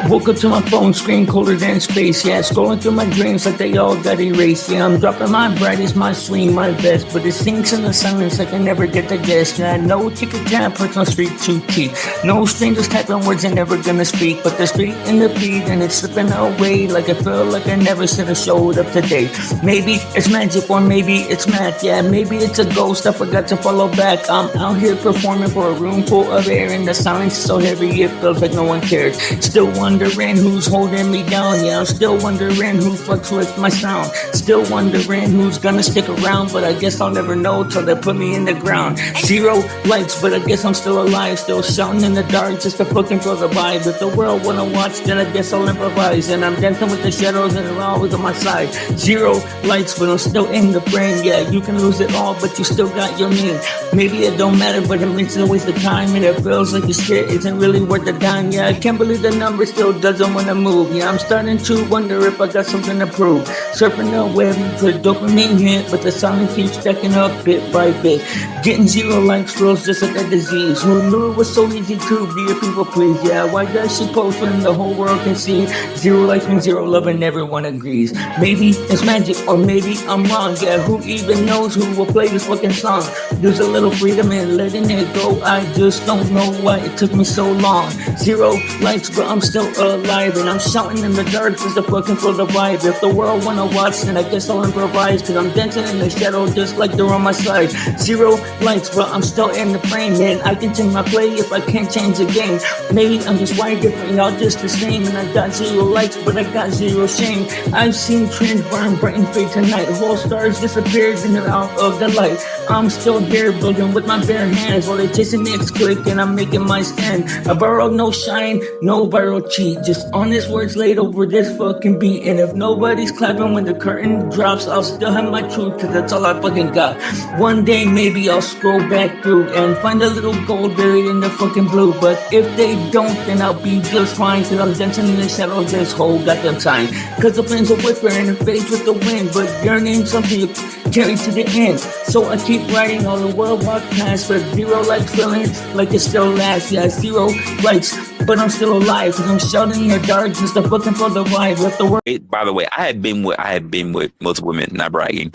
Woke up to my phone screen colder than space. Yeah, scrolling through my dreams like they all got erased. Yeah, I'm dropping my brightest, my swing, my best, but it sinks in the silence like I never get to guess. Yeah, no ticket cab, personal street too cheap. No strangers typing words I'm never gonna speak, but they're straight in the beat and it's slipping away like I feel like I never should have showed up today. Maybe it's magic or maybe it's math. Yeah, maybe it's a ghost I forgot to follow back. I'm out here performing for a room full of air and the silence is so heavy it feels like no one cares. Still wondering who's holding me down. Yeah, I'm still wondering who fucks with my sound. Still wondering who's gonna stick around, but I guess I'll never know till they put me in the ground. 0 likes, but I guess I'm still alive. Still shouting in the dark just to fucking feel the vibe. If the world wanna watch, then I guess I'll improvise. And I'm dancing with the shadows and they're always on my side. 0 likes, but I'm still in the frame. Yeah, you can lose it all, but you still got your name. Maybe it don't matter, but it makes it a waste of time. And it feels like the shit isn't really worth the dime. Yeah, I can't believe the number still doesn't wanna move. Yeah, I'm starting to wonder if I got something to prove. Surfing the web for dopamine hit, but the silence keeps stacking up bit by bit. Getting 0 likes feels just like a disease. Who knew it was so easy to be a people please? Yeah, why does she post when the whole world can see? 0 likes means 0 love and everyone agrees. Maybe it's magic or maybe I'm wrong. Yeah, who even knows who will play this fucking song? There's a little freedom in letting it go. I just don't know why it took me so long. 0 likes, but I'm still alive. And I'm shouting in the dark just to fucking feel the vibe. If the world wanna watch, then I guess I'll improvise. Cause I'm dancing in the shadow just like they're on my side. 0 likes, but I'm still in the frame. And I can change my play if I can't change the game. Maybe I'm just wired different, y'all just the same. And I got 0 likes, but I got 0 shame. I've seen trends burn bright and fade tonight. Whole stars disappeared and they're out of the light. I'm still here building with my bare hands while they chasing the next click and I'm making my stand. I borrowed no shine, no viral cheat. Just honest words laid over this fucking beat. And if nobody's clapping when the curtain drops, I'll still have my truth cause that's all I fucking got. One day maybe I'll scroll back through and find a little gold buried in the fucking blue. But if they don't, then I'll be just fine. Cause I'm dancing in the shadows this whole goddamn time. Cause the flames are whispering and it fades with the wind. But your name's something you carry to the end. So I keep writing all the world walk past. But 0 likes feeling like it still lasts. Yeah, 0 likes, but I'm still alive. Cause I'm shouting in the dark just to fucking feel the vibe. Let the world. By the way, I have been with multiple women, not bragging.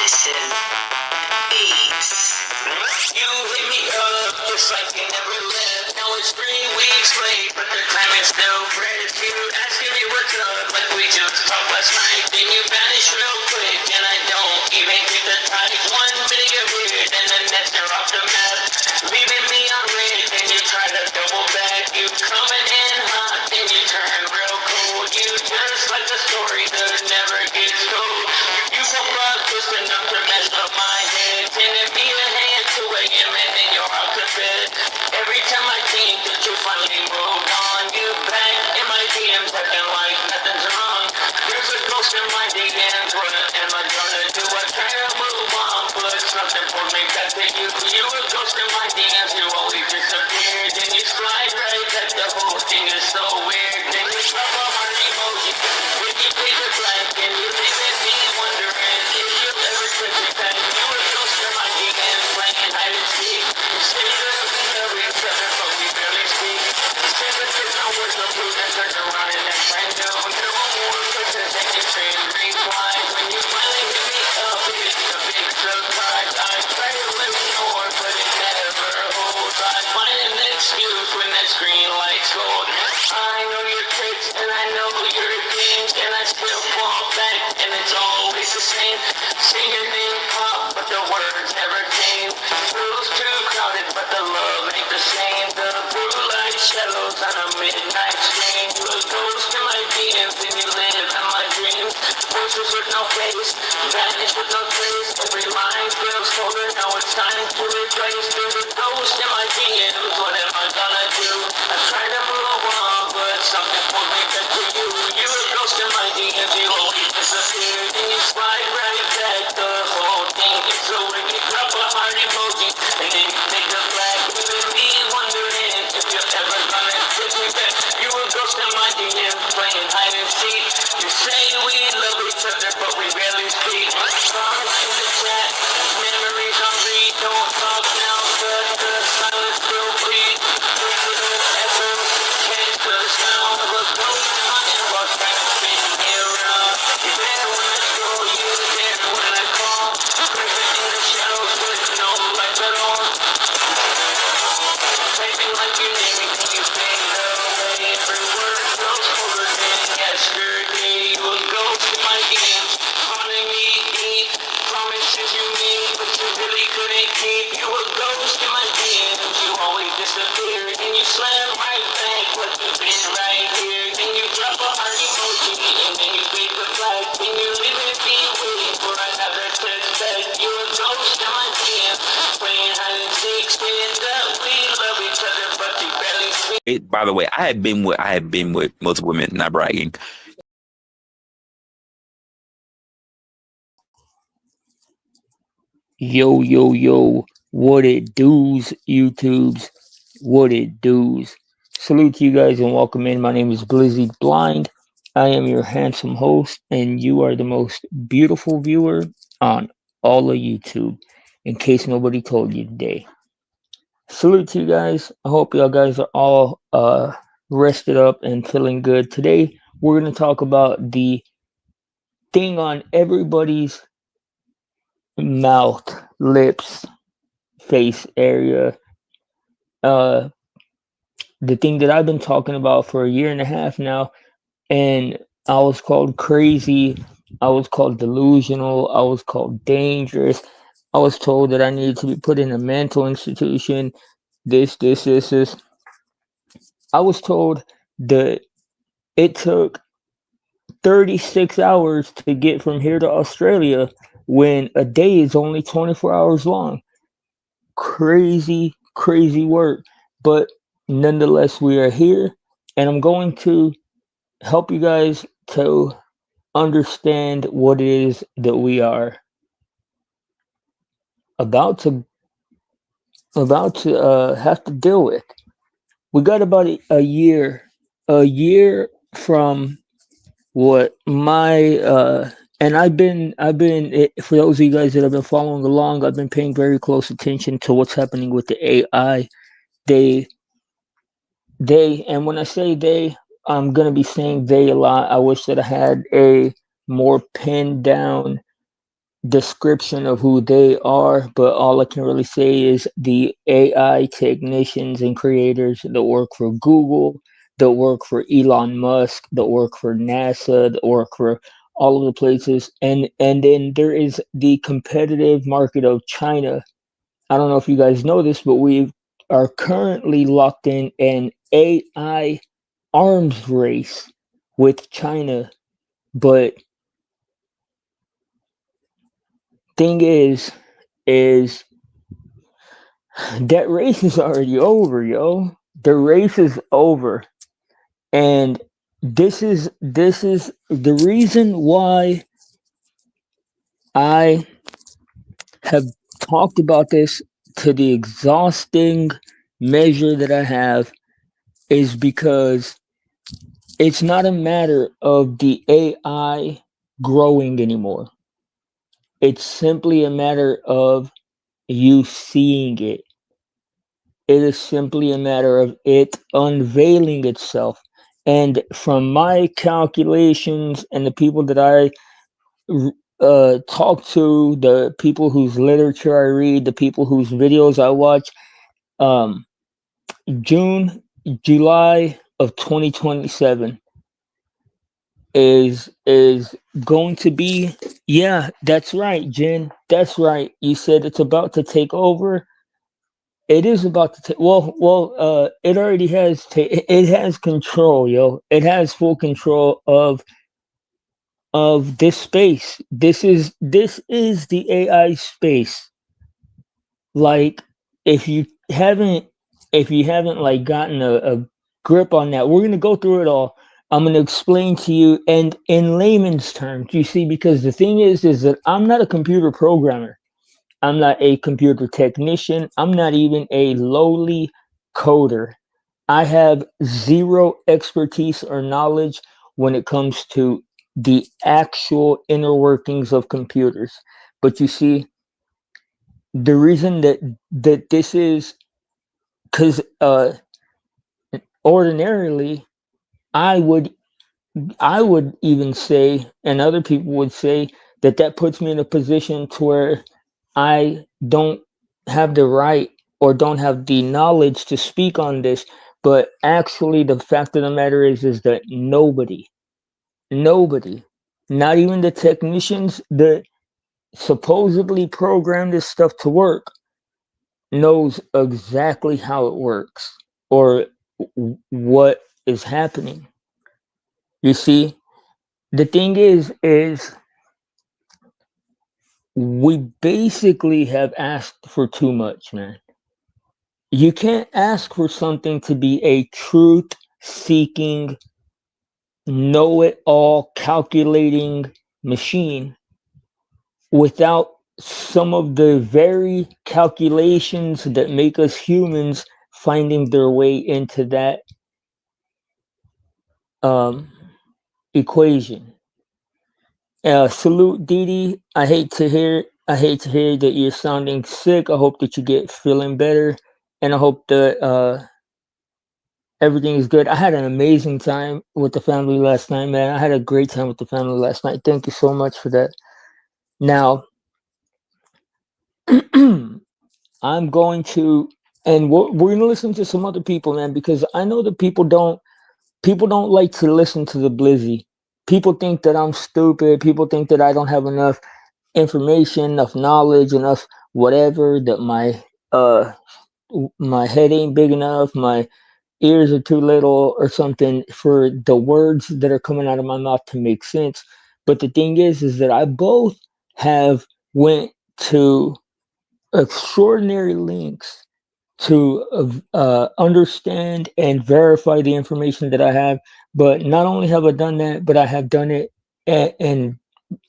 Listen, beats. You hit me up just like you never left. Now it's 3 weeks late, but the time is still fresh. You asking me what's up, like we just talked last night. Then you vanish real quick, and I don't even get the type. 1 minute you're here, then the next you're off the map. Leaving me on red, then you try to double back. You coming in hot, then you turn real cold. You just like the story that never gets told. You woke up just enough to mess up my head. Sending me a hand to a and then you're out to bed. Every time I think that you finally moved on, you back in my DMs acting like nothing's wrong. There's a ghost in my DMs, what am I gonna do? I try to move on, but something pulls me back to you. You a ghost in my DMs, you always disappear. Then you slide right back, the whole thing is so weird. Then you drop a heart emoji, when you take it blank, and you leave me wondering if you'll ever take me back. You a ghost in my DMs, playing hide and seek. Say that we know each other, but we barely speak. Say that there's no words of blue that turn around and that's brand new. No more questions and you say replies. When you finally hit me up, it's a big surprise. I try to ignore, but it never holds. I find an excuse when that screen light's gold. I know your tricks and I know your games, and I still fall back, and it's always the same. See your name pop, but the words never came. Feels too crowded, but the love ain't the same. The blue light shadows on a midnight screen. You a ghost in my DMs, and you live in my dreams. Voices with no face, vanish with no trace. Every line feels colder, now it's time to replace. There's a ghost in my DMs, what am I gonna do? I try to move on, but something pulls me back to you. You a ghost in my DMs, you always disappear. Then you slide right back, the whole thing is so weird. You drop a heart emoji, and then you take the flag. Leaving me wondering if you're ever gonna take me back. You a ghost in my DMs, playing hide and seek. by the way, I have been with multiple women, not bragging. Yo, yo, yo, what it does, YouTubes? What it does? Salute to you guys and welcome in. My name is Blizzy Blind. I am your handsome host, and you are the most beautiful viewer on all of YouTube, in case nobody told you today. Salute to you guys. I hope y'all guys are all rested up and feeling good. Today, we're going to talk about the thing on everybody's mouth, lips, face area. Uh, the thing that I've been talking about for a year and a half now, and I was called crazy. I was called delusional. I was called dangerous. I was told that I needed to be put in a mental institution. This. I was told that it took 36 hours to get from here to Australia when a day is only 24 hours long. Crazy, crazy work. But nonetheless, we are here, and I'm going to help you guys to understand what it is that we are about to have to deal with. We got about a year from what my and for those of you guys that have been following along, I've been paying very close attention to what's happening with the AI. They and when I say they, I'm gonna be saying they a lot. I wish that I had a more pinned down description of who they are, but all I can really say is the AI technicians and creators that work for Google, that work for Elon Musk, that work for NASA, that work for all of the places, and then there is the competitive market of China. I don't know if you guys know this, but we are currently locked in an AI arms race with China. But thing is that race is already over, yo. The race is over. And this is the reason why I have talked about this to the exhausting measure that I have is because it's not a matter of the AI growing anymore. It's simply a matter of you seeing it. It is simply a matter of it unveiling itself. And from my calculations and the people that I talk to, the people whose literature I read, the people whose videos I watch, um, June, July of 2027 is going to be. Yeah, that's right, Jen. That's right. You said it's about to take over. It is about to take. It already has. It has control, yo. It has full control of this space. This is the AI space. Like, if you haven't, like gotten a grip on that, we're gonna go through it all. I'm gonna explain to you, and in layman's terms, you see, because the thing is that I'm not a computer programmer. I'm not a computer technician. I'm not even a lowly coder. I have zero expertise or knowledge when it comes to the actual inner workings of computers. But you see, the reason that this is because ordinarily I would I would even say, and other people would say, that that puts me in a position to where I don't have the right or don't have the knowledge to speak on this. But actually, the fact of the matter is that nobody, not even the technicians that supposedly program this stuff to work, knows exactly how it works or what is happening. You see, the thing is we basically have asked for too much, man. You can't ask for something to be a truth seeking, know it all, calculating machine without some of the very calculations that make us humans finding their way into that um, equation. Salute Didi. I hate to hear that you're sounding sick. I hope that you get feeling better, and I hope that everything is good. I had an amazing time with the family last night, man. I had a great time with the family last night. Thank you so much for that. Now, I'm going to, and we're going to listen to some other people, man, because I know that people don't like to listen to the blizzy. People think that I'm stupid. People think that I don't have enough information, enough knowledge, enough whatever, that uh my head ain't big enough, my ears are too little or something for the words that are coming out of my mouth to make sense. But the thing is that I both have went to extraordinary lengths to understand and verify the information that I have. But not only have I done that, but I have done it and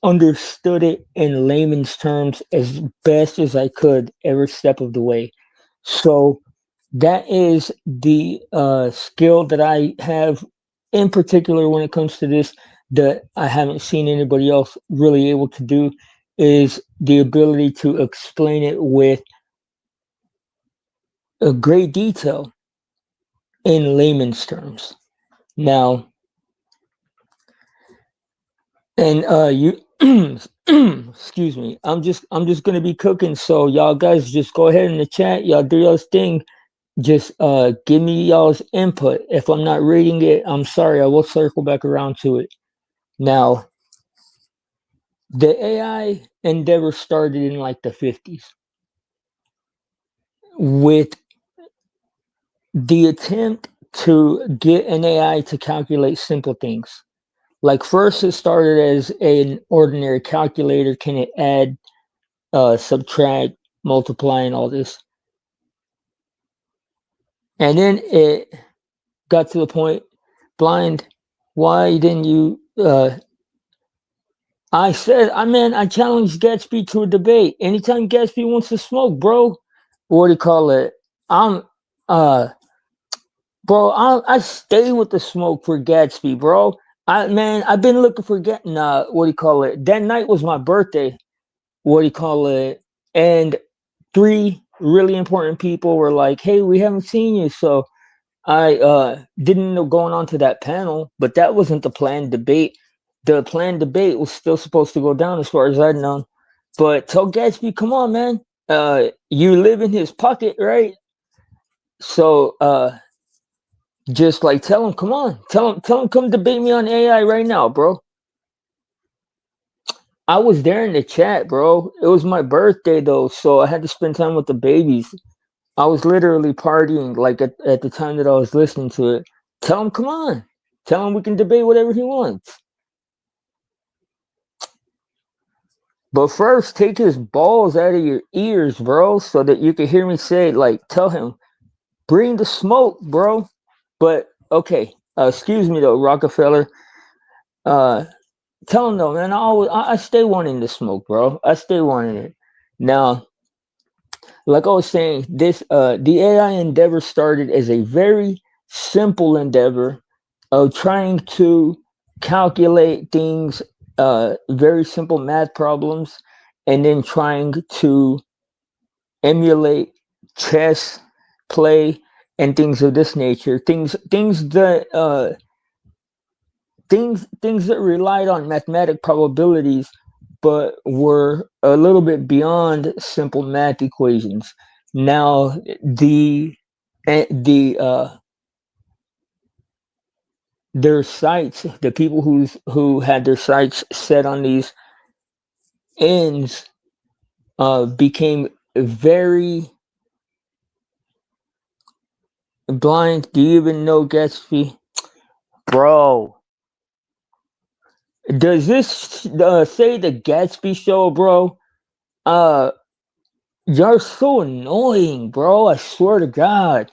understood it in layman's terms as best as I could every step of the way. So that is the skill that I have in particular when it comes to this, that I haven't seen anybody else really able to do, is the ability to explain it with a great detail in layman's terms. Now, and you excuse me, I'm just gonna be cooking, so y'all guys just go ahead in the chat, y'all do y'all's thing. Just give me y'all's input. If I'm not reading it, I'm sorry. I will circle back around to it. Now, the AI endeavor started in like the 50s with the attempt to get an AI to calculate simple things. Like first, it started as an ordinary calculator. Can it add, subtract, multiply, and all this? And then it got to the point, blind. Why didn't you I challenged Gatsby to a debate. Anytime Gatsby wants to smoke, bro, what do you call it? I'm, uh, bro, I stay with the smoke for Gatsby, bro. I've been looking for getting, what do you call it? That night was my birthday, what do you call it? And three really important people were like, hey, we haven't seen you. So I didn't know going on to that panel, but that wasn't the planned debate. The planned debate was still supposed to go down as far as I'd known. But tell Gatsby, come on, man. You live in his pocket, right? So just like tell him, come on. Tell him come debate me on AI right now, bro. I was there in the chat, bro. It was my birthday though, so I had to spend time with the babies. I was literally partying like at the time that I was listening to it. Tell him, come on. Tell him we can debate whatever he wants. But first, take his balls out of your ears, bro, so that you can hear me say, like, tell him, bring the smoke, bro. But okay, excuse me though, Rockefeller. Uh, Tell him though, man. I stay wanting the smoke, bro. I stay wanting it. Now, like I was saying, this the AI endeavor started as a very simple endeavor of trying to calculate things, very simple math problems, and then trying to emulate chess play and things of this nature. Things that relied on mathematic probabilities but were a little bit beyond simple math equations. Now the their sights, the people who had their sights set on these ends, became very blind. Do you even know Gatsby, bro? Does this say the Gatsby show, bro? Uh, You're so annoying, bro. I swear to God.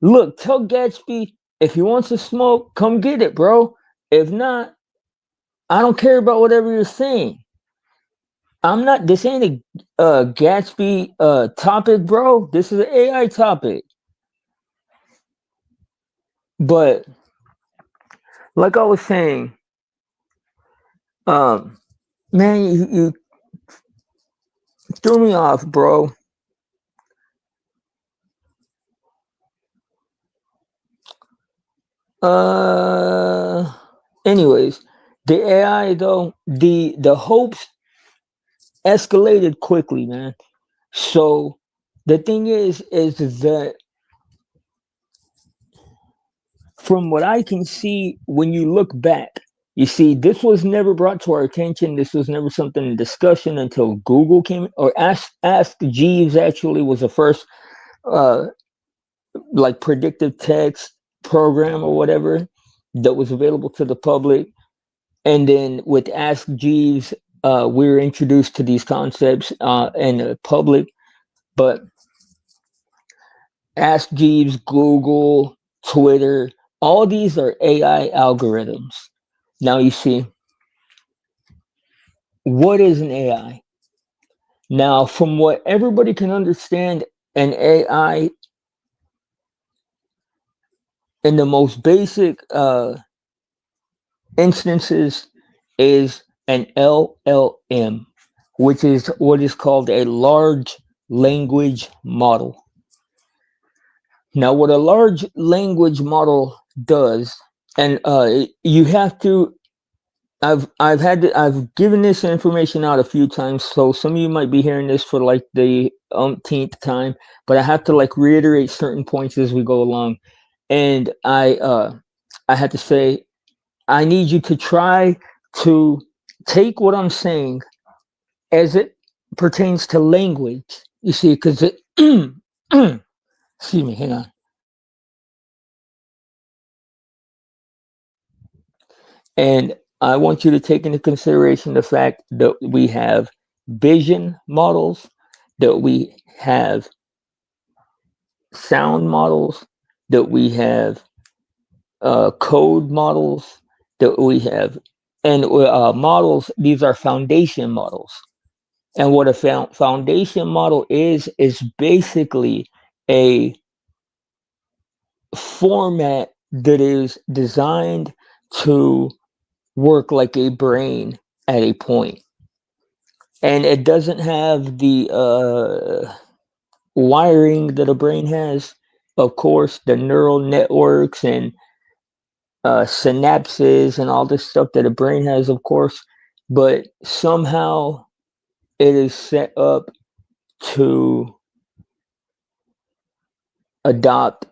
Look, tell Gatsby if he wants to smoke, come get it, bro. If not, I don't care about whatever you're saying. I'm not. This ain't a Gatsby topic, bro. This is an AI topic. But like I was saying, um, man, you threw me off, bro. Uh, anyways, the AI though, the hopes escalated quickly, man. So the thing is that from what I can see, when you look back, you see this was never brought to our attention. This was never something in discussion until Google came, or Ask Jeeves actually was the first uh like predictive text program or whatever that was available to the public. And then with Ask Jeeves, we were introduced to these concepts in the public. But Ask Jeeves, Google, Twitter, all these are AI algorithms. Now you see, what is an AI? Now, from what everybody can understand, an AI in the most basic instances is an LLM, which is what is called a large language model. Now, what a large language model does, and you have to, I've given this information out a few times, so some of you might be hearing this for like the umpteenth time, but I have to like reiterate certain points as we go along. And I had to say, I need you to try to take what I'm saying as it pertains to language. You see, because it excuse me, hang on. And I want you to take into consideration the fact that we have vision models, that we have sound models, that we have code models, that we have, and models, these are foundation models. And what a foundation model is basically a format that is designed to work like a brain at a point. And it doesn't have the wiring that a brain has. Of course, the neural networks and synapses and all this stuff that a brain has, of course, but somehow it is set up to adopt.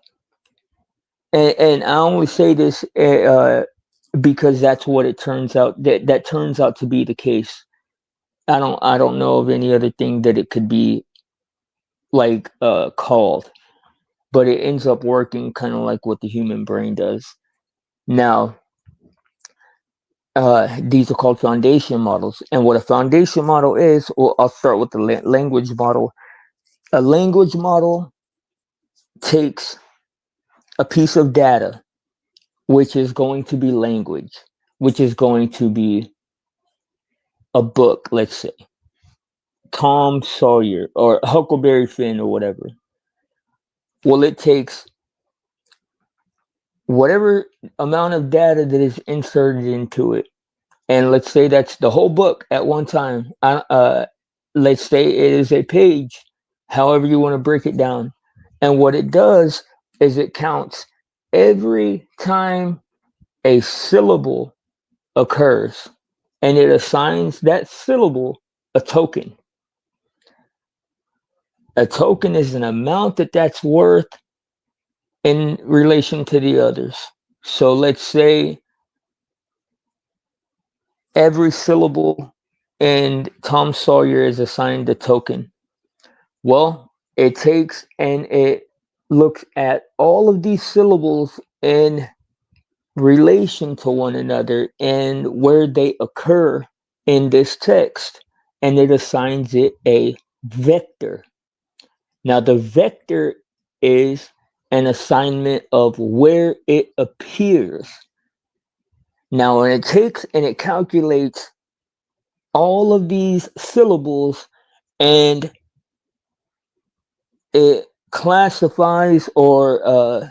And I only say this because that's what it turns out, that turns out to be the case. I don't know of any other thing that it could be like called, but it ends up working kind of like what the human brain does. Now, these are called foundation models, and what a foundation model is, well, I'll start with the language model. A language model takes a piece of data, which is going to be language, which is going to be a book, let's say Tom Sawyer or Huckleberry Finn or whatever. Well, it takes whatever amount of data that is inserted into it, and let's say that's the whole book at one time. Let's say it is a page, however you want to break it down. And what it does is it counts every time a syllable occurs, and it assigns that syllable a token. A token is an amount that's worth in relation to the others. So let's say every syllable in Tom Sawyer is assigned a token. Well, it takes and it looks at all of these syllables in relation to one another and where they occur in this text, and it assigns it a vector. Now, the vector is an assignment of where it appears. Now, when it takes and it calculates all of these syllables and it classifies or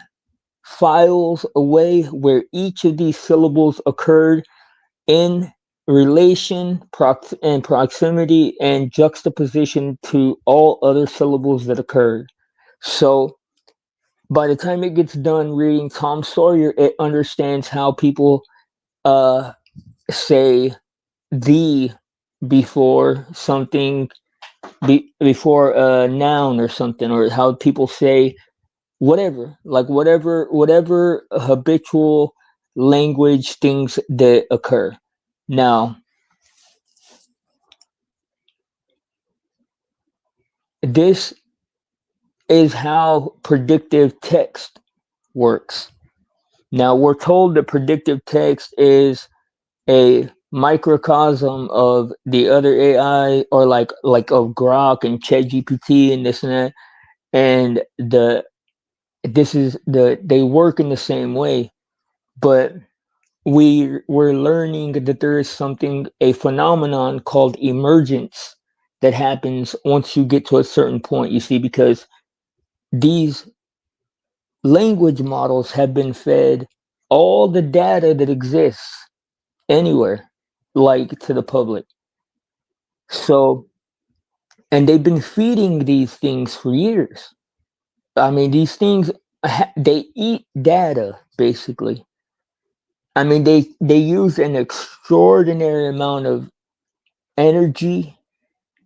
files away where each of these syllables occurred in relation and proximity and juxtaposition to all other syllables that occurred. So by the time it gets done reading Tom Sawyer, it understands how people uh, say the before something, before a noun or something, or how people say whatever, like whatever habitual language things that occur. Now, this is how predictive text works. Now, we're told that predictive text is a microcosm of the other AI, or like of Grok and ChatGPT and this and that, and they work in the same way, but we're learning that there is a phenomenon called emergence that happens once you get to a certain point. You see, because these language models have been fed all the data that exists anywhere, like to the public. So, and they've been feeding these things for years. I mean, these things, they eat data basically. I mean, they use an extraordinary amount of energy,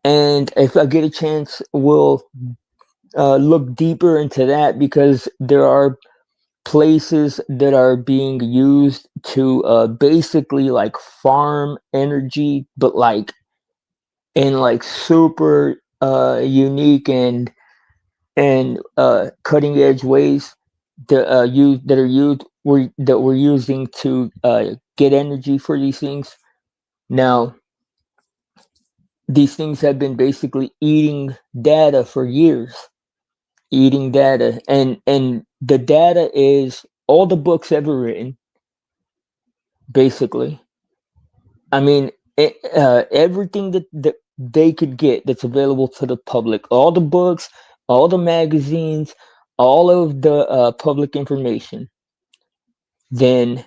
and if I get a chance, we'll look deeper into that, because there are places that are being used to basically like farm energy, but like in like super unique and cutting edge ways that are used that we're using to get energy for these things. Now, these things have been basically eating data for years, eating data, and the data is all the books ever written, basically. I mean, everything that they could get that's available to the public, all the books, all the magazines, all of the public information. Then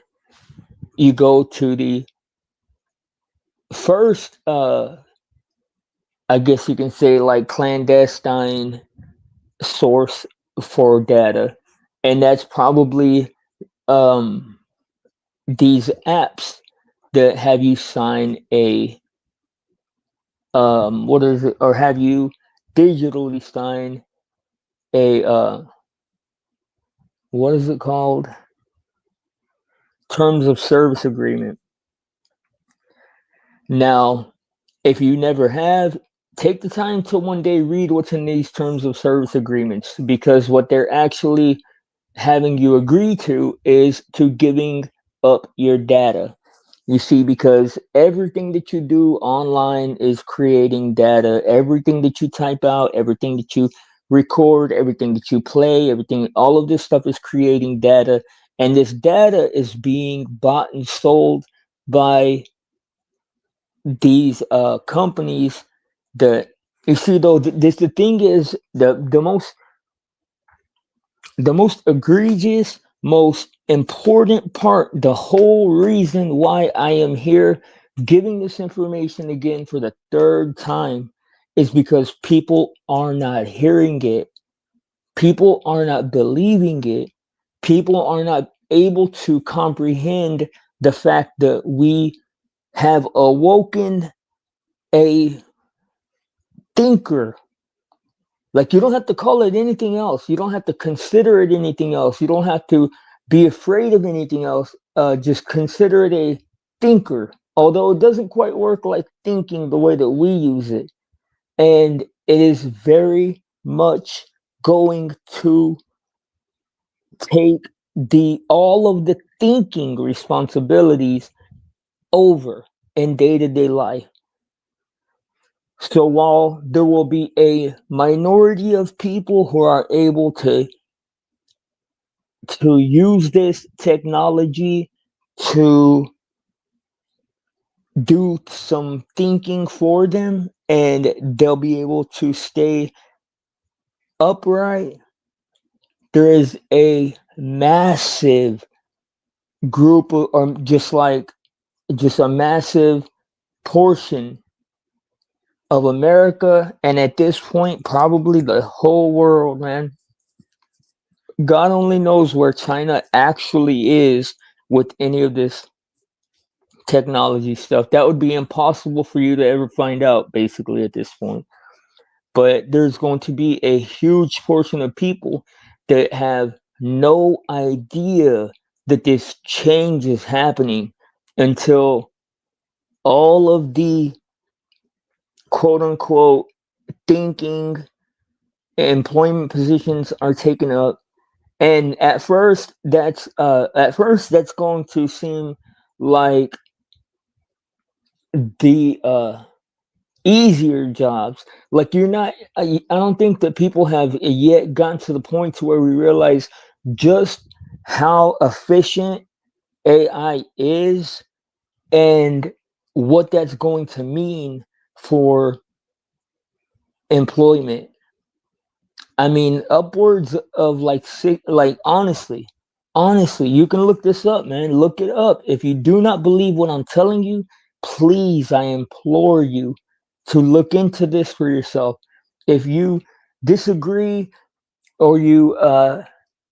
you go to the first, I guess you can say, like clandestine source for data, and that's probably um, these apps that have you sign a what is it, or have you digitally sign a what is it called, terms of service agreement. Now, if you never have, take the time to one day read what's in these terms of service agreements, because what they're actually having you agree to is to giving up your data. You see, because everything that you do online is creating data. Everything that you type out, everything that you record, everything that you play, everything, all of this stuff is creating data. And this data is being bought and sold by these companies that, you see, though, this the thing is, the most egregious, most important part, the whole reason why I am here giving this information again for the third time, is because people are not hearing it. People are not believing it. People are not able to comprehend the fact that we have awoken a thinker. Like, you don't have to call it anything else. You don't have to consider it anything else. You don't have to be afraid of anything else. Just consider it a thinker. Although it doesn't quite work like thinking the way that we use it. And it is very much going to take the all of the thinking responsibilities over in day-to-day life. So while there will be a minority of people who are able to use this technology to do some thinking for them and they'll be able to stay upright, there is a massive group of, or just a massive portion of America, and at this point, probably the whole world, man. God only knows where China actually is with any of this technology stuff. That would be impossible for you to ever find out, basically, at this point. But there's going to be a huge portion of people that have no idea that this change is happening until all of the quote unquote thinking employment positions are taken up. And at first that's going to seem like the easier jobs. Like you're not I don't think that people have yet gotten to the point to where we realize just how efficient AI is and what that's going to mean for employment. I mean, upwards of like six, like honestly, you can look this up, man. Look it up. If you do not believe what I'm telling you, please, I implore you to look into this for yourself. If you disagree or you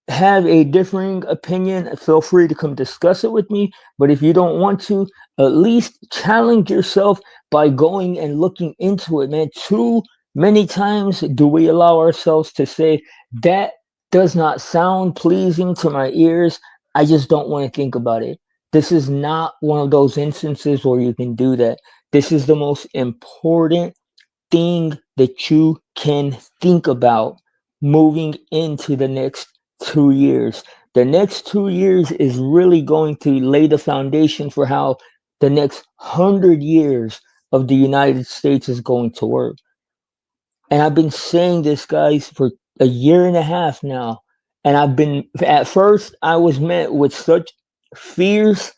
have a differing opinion, feel free to come discuss it with me. But if you don't want to, at least challenge yourself by going and looking into it, man. Too many times do we allow ourselves to say, that does not sound pleasing to my ears. I just don't want to think about it. This is not one of those instances where you can do that. This is the most important thing that you can think about moving into the next 2 years. The next 2 years is really going to lay the foundation for how the next 100 years of the United States is going to work. And I've been saying this, guys, for a year and a half now. And at first, I was met with such fierce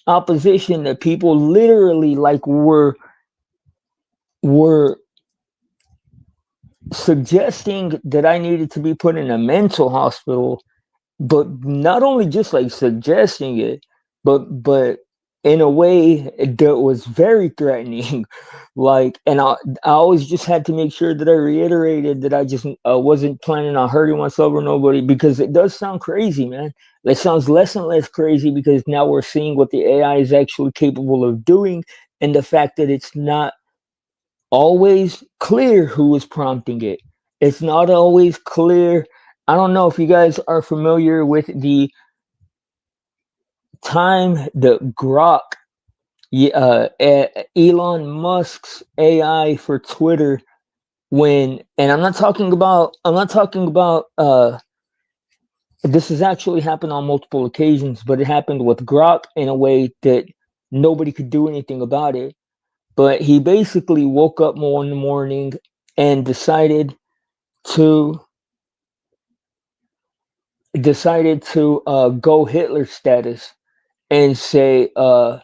opposition that people literally like were suggesting that I needed to be put in a mental hospital, but not only just like suggesting it, but in a way that was very threatening. Like, and I always just had to make sure that I reiterated that I just wasn't planning on hurting myself or nobody, because it does sound crazy, man. It sounds less and less crazy because now we're seeing what the AI is actually capable of doing, and the fact that it's not always clear who was prompting it. It's not always clear. I don't know if you guys are familiar with the time the Grok, Elon Musk's AI for Twitter, and I'm not talking about, this has actually happened on multiple occasions, but it happened with Grok in a way that nobody could do anything about it. But he basically woke up one morning and to decided to go Hitler status and say all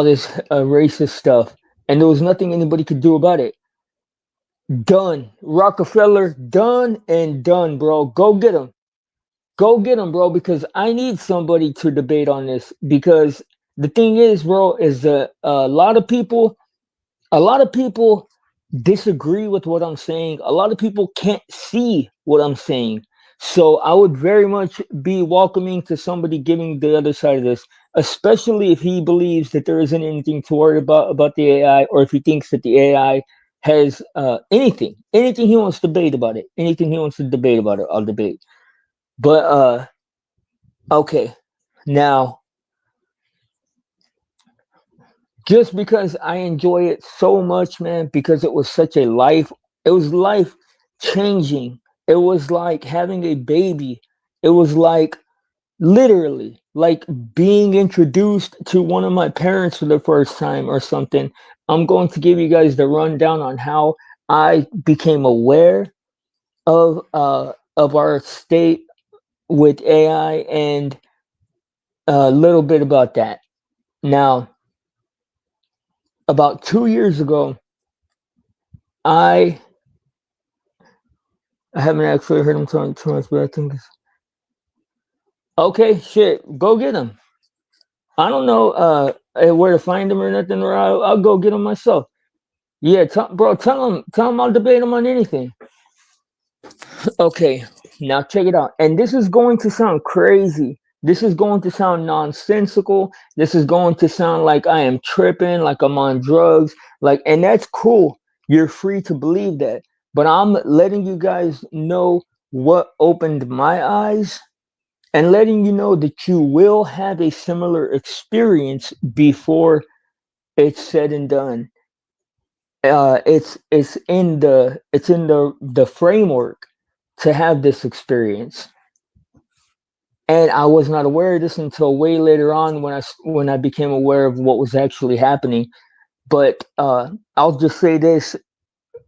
this racist stuff, and there was nothing anybody could do about it. Done, Rockefeller, done and done, bro. Go get him, bro. Because I need somebody to debate on this. Because the thing is, bro, is that a lot of people disagree with what I'm saying. A lot of people can't see what I'm saying. So I would very much be welcoming to somebody giving the other side of this, especially if he believes that there isn't anything to worry about the AI, or if he thinks that the AI has anything he wants to debate about it, anything he wants to debate about it, I'll debate. But okay, now, just because I enjoy it so much, man, because it was life changing. It was like having a baby. It was like literally like being introduced to one of my parents for the first time or something, I'm going to give you guys the rundown on how I became aware of our state with AI and a little bit about that. Now, about 2 years ago, I I haven't actually heard him talk too much, but I think it's okay. Shit, go get him. I don't know where to find him or nothing, or I'll go get him myself. Yeah, bro, tell him I'll debate him on anything. Okay, now check it out. And this is going to sound crazy. This is going to sound nonsensical. This is going to sound like I am tripping, like I'm on drugs. Like, and that's cool. You're free to believe that. But I'm letting you guys know what opened my eyes and letting you know that you will have a similar experience before it's said and done. It's in the framework to have this experience, and I was not aware of this until way later on when I became aware of what was actually happening. But I'll just say this: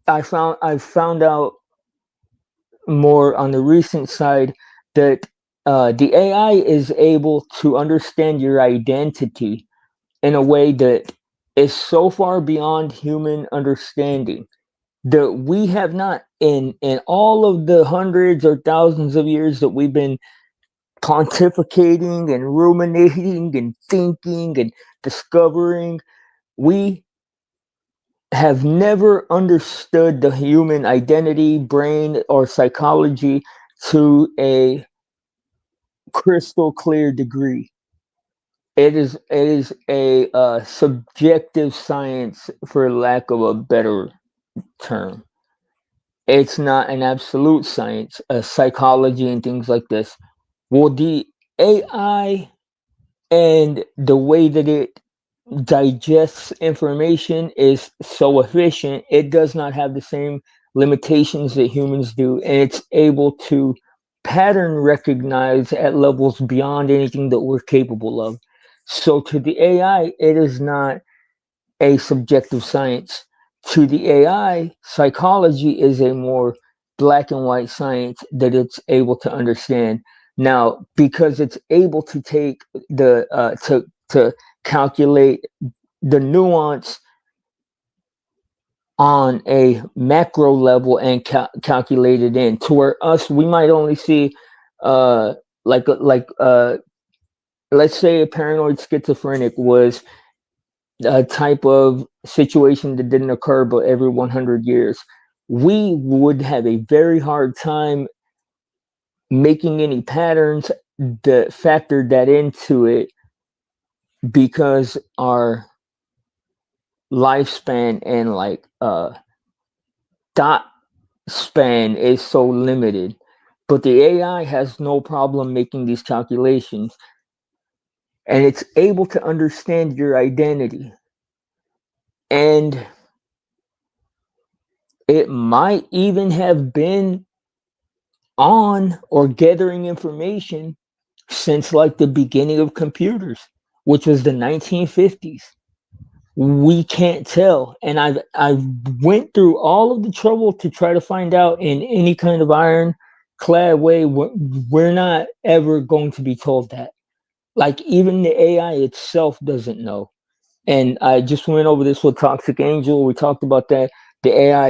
I found out more on the recent side that the AI is able to understand your identity in a way that is so far beyond human understanding that we have not in all of the hundreds or thousands of years that we've been pontificating and ruminating and thinking and discovering, we have never understood the human identity, brain, or psychology to a crystal clear degree. It is a subjective science, for lack of a better term. It's not an absolute science, psychology and things like this. Well, the AI and the way that it digests information is so efficient, it does not have the same limitations that humans do, and it's able to pattern recognize at levels beyond anything that we're capable of. So to the AI, it is not a subjective science. To the AI, psychology is a more black and white science that it's able to understand. Now, because it's able to take to calculate the nuance on a macro level and calculate it in to where us we might only see uh like let's say a paranoid schizophrenic was a type of situation that didn't occur but every 100 years, we would have a very hard time making any patterns that factored that into it because our lifespan and like dot span is so limited. But the AI has no problem making these calculations, and it's able to understand your identity. And it might even have been on or gathering information since like the beginning of computers, which was the 1950s. We can't tell, and I've went through all of the trouble to try to find out in any kind of ironclad way. We're not ever going to be told that. Like even the AI itself doesn't know. And I just went over this with Toxic Angel. We talked about that. The AI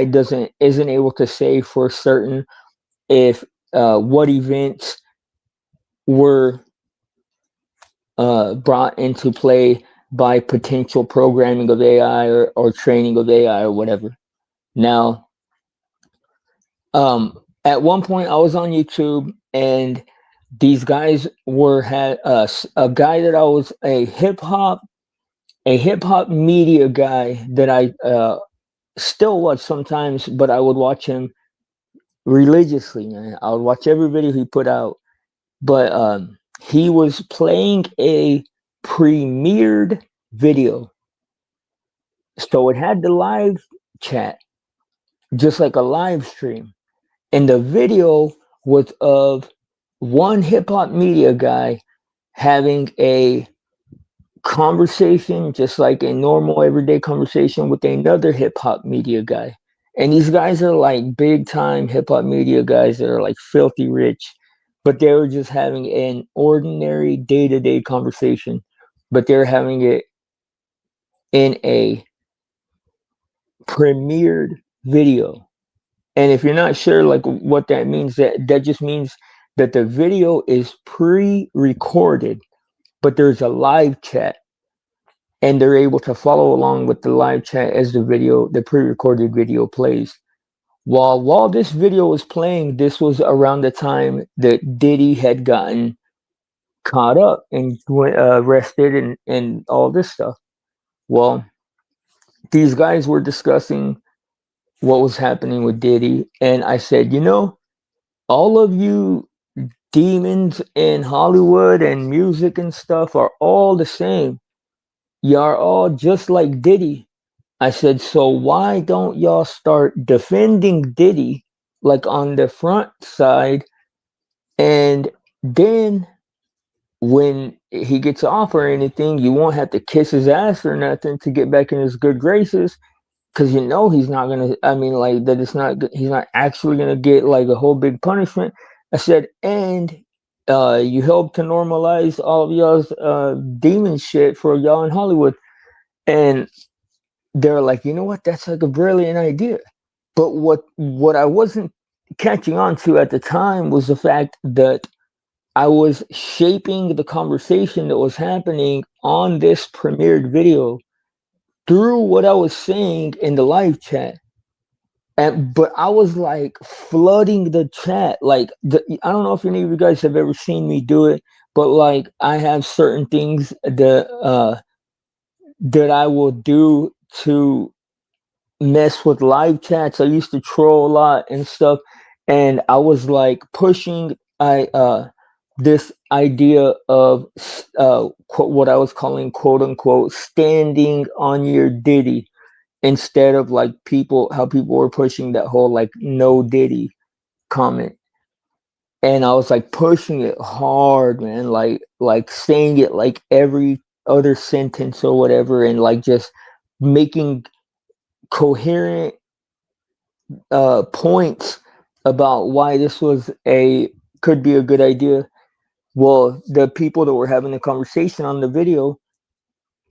isn't able to say for certain if what events were brought into play by potential programming of AI or training of AI or whatever. Now, at one point I was on YouTube and these guys had a guy that I was a hip hop media guy that I still watch sometimes, but I would watch him religiously, man. I would watch every video he put out. But he was playing a premiered video. So it had the live chat, just like a live stream. And the video was of one hip hop media guy having a conversation, just like a normal everyday conversation with another hip hop media guy. And these guys are like big time hip hop media guys that are like filthy rich, but they were just having an ordinary day to day conversation, but they're having it in a premiered video. And if you're not sure like what that means, that just means that the video is pre-recorded, but there's a live chat and they're able to follow along with the live chat as the pre-recorded video plays. While this video was playing, this was around the time that Diddy had gotten caught up and arrested and all this stuff. Well, these guys were discussing what was happening with Diddy, and I said, all of you demons in Hollywood and music and stuff are all the same. Y'all all just like Diddy. I said, so why don't y'all start defending Diddy like on the front side, and then when he gets off or anything, you won't have to kiss his ass or nothing to get back in his good graces, because he's not gonna. I mean, like that. It's not. He's not actually gonna get like a whole big punishment. I said, and you help to normalize all of y'all's demon shit for y'all in Hollywood, and they're like, you know what? That's like a brilliant idea. But what I wasn't catching on to at the time was the fact that I was shaping the conversation that was happening on this premiered video through what I was saying in the live chat. But I was like flooding the chat. Like I don't know if any of you guys have ever seen me do it, but like I have certain things that I will do to mess with live chats. I used to troll a lot and stuff, and I was like pushing this idea of what I was calling quote unquote standing on your Diddy, instead of like how people were pushing that whole like no Diddy comment. And I was like pushing it hard, man, like saying it like every other sentence or whatever, and like just making coherent points about why this could be a good idea. Well, the people that were having the conversation on the video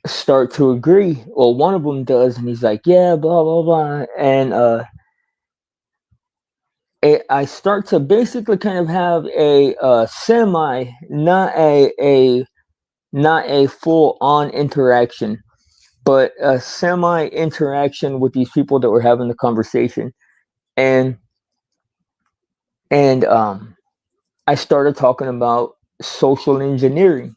start to agree. Well, one of them does, and he's like, "Yeah, blah blah blah," and I start to basically kind of have a semi, not a full on interaction, but a semi interaction with these people that were having the conversation, and I started talking about social engineering.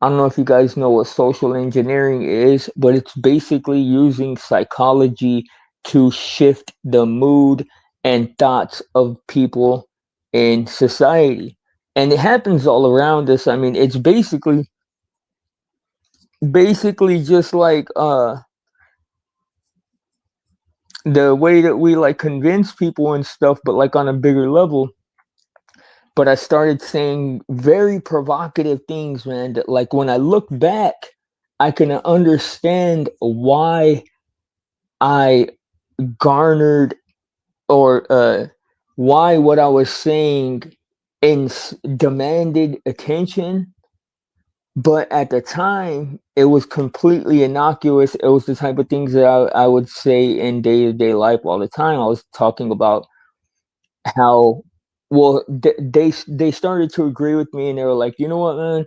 I don't know if you guys know what social engineering is, but it's basically using psychology to shift the mood and thoughts of people in society. And it happens all around us. I mean, it's basically just like the way that we like convince people and stuff, but like on a bigger level. But I started saying very provocative things, man, that like when I look back, I can understand why I garnered, or why what I was saying demanded attention. But at the time, it was completely innocuous. It was the type of things that I would say in day-to-day life all the time. I was talking about how, well, they started to agree with me, and they were like, you know what, man,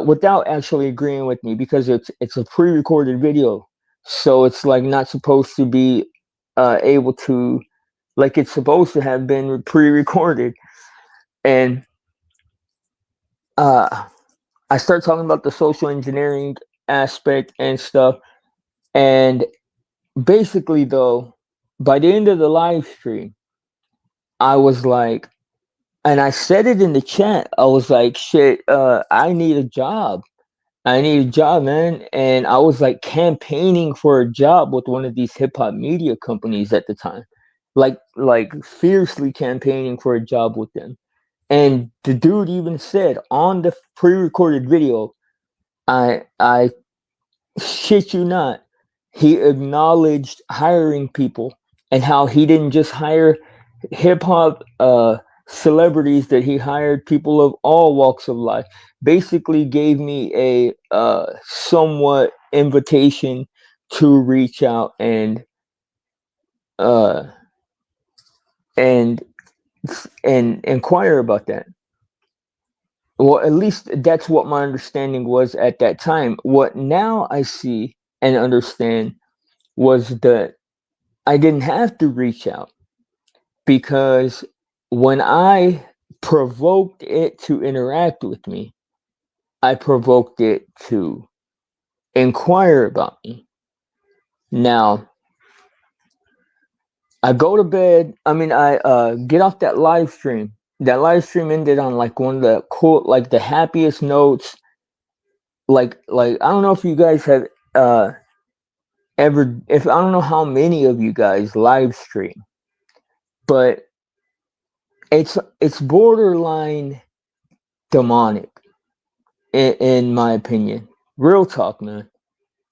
without actually agreeing with me, because it's a pre-recorded video, so it's like not supposed to be able to, like, it's supposed to have been pre-recorded. And I start talking about the social engineering aspect and stuff, and basically though, by the end of the live stream, I was like, and I said it in the chat, I was like, shit, I need a job. I need a job, man. And I was like campaigning for a job with one of these hip hop media companies at the time. Like fiercely campaigning for a job with them. And the dude even said on the pre-recorded video, I shit you not, he acknowledged hiring people and how he didn't just hire hip hop celebrities, that he hired people of all walks of life. Basically gave me a somewhat invitation to reach out uh and and inquire about that. Well, at least that's what my understanding was at that time. What now I see and understand was that I didn't have to reach out, because when I provoked it to interact with me, I provoked it to inquire about me. Now, I go to bed. I mean, I get off that live stream. That live stream ended on like one of the cool, like the happiest notes. Like I don't know if you guys have ever, if I don't know how many of you guys live stream, but it's borderline demonic in my opinion. Real talk, man.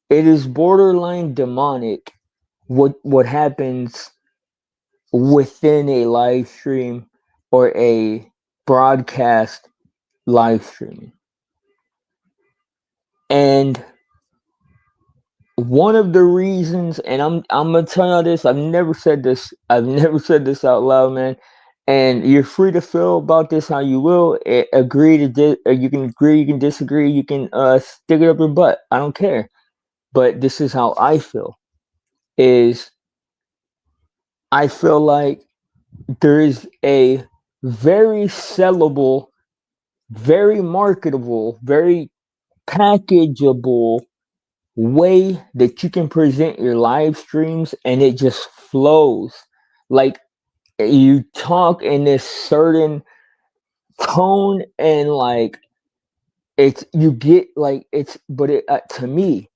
It is borderline demonic what happens within a live stream or a broadcast live streaming. And one of the reasons, and I'm gonna tell you this, I've never said this out loud, man. And you're free to feel about this how you will. Agree to you can agree, you can disagree, you can stick it up your butt. I don't care. But this is how I feel. Is I feel like there is a very sellable, very marketable, very packageable way that you can present your live streams, and it just flows. Like, you talk in this certain tone, and like it's, you get like it's, but it to me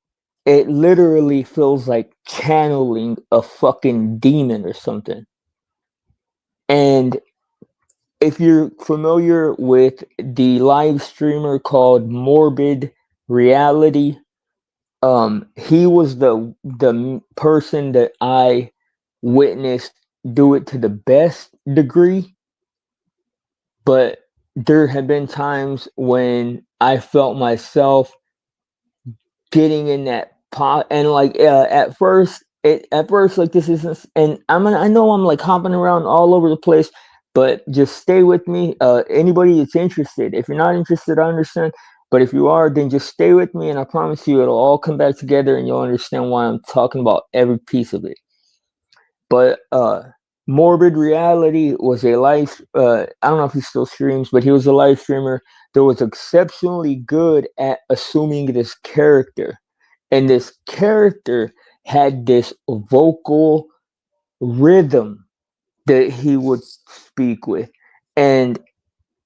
it literally feels like channeling a fucking demon or something. And if you're familiar with the live streamer called Morbid Reality, he was the person that I witnessed do it to the best degree. But there have been times when I felt myself getting in that pot, and like at first like this isn't, and I know I'm like hopping around all over the place, but just stay with me. Anybody that's interested, if you're not interested, I understand, but if you are, then just stay with me, and I promise you it'll all come back together and you'll understand why I'm talking about every piece of it. But Morbid Reality was a live I don't know if he still streams, but he was a live streamer that was exceptionally good at assuming this character. And this character had this vocal rhythm that he would speak with. And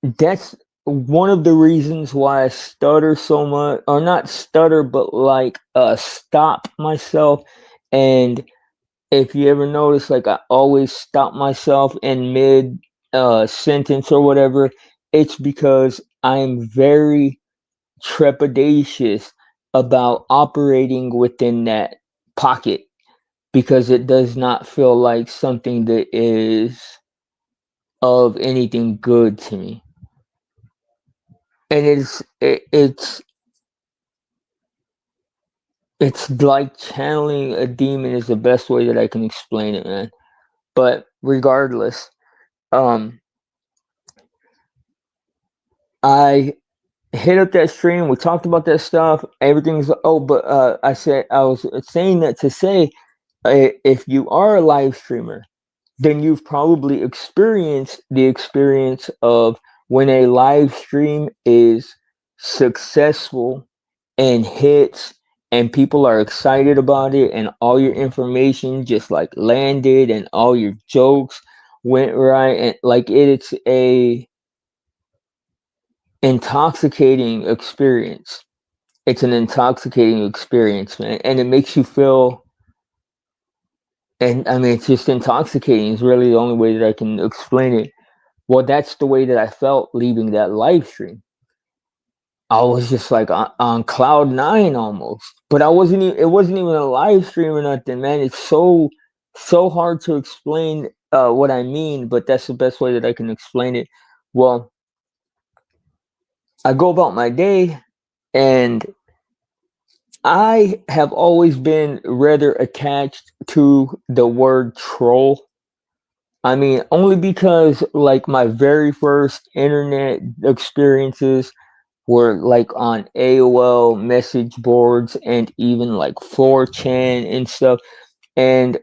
that's one of the reasons why I stutter so much, or not stutter, but like stop myself. And if you ever notice, like I always stop myself in mid sentence or whatever, it's because I'm very trepidatious about operating within that pocket, because it does not feel like something that is of anything good to me. And it's like channeling a demon is the best way that I can explain it, man. But regardless, um I hit up that stream. We talked about that stuff. Everything's, oh, but I was saying that to say, if you are a live streamer, then you've probably experienced the experience of when a live stream is successful and hits, and people are excited about it, and all your information just like landed, and all your jokes went right, and like it's a intoxicating experience. It's an intoxicating experience, man, and it makes you feel. And I mean, it's just intoxicating. Is really the only way that I can explain it. Well, that's the way that I felt leaving that live stream. I was just like on cloud nine almost. But I wasn't even, it wasn't even a live stream or nothing, man. It's so hard to explain what I mean, but that's the best way that I can explain it. Well, I go about my day, and I have always been rather attached to the word troll. I mean, only because like my very first internet experiences were like on AOL message boards and even like 4chan and stuff. And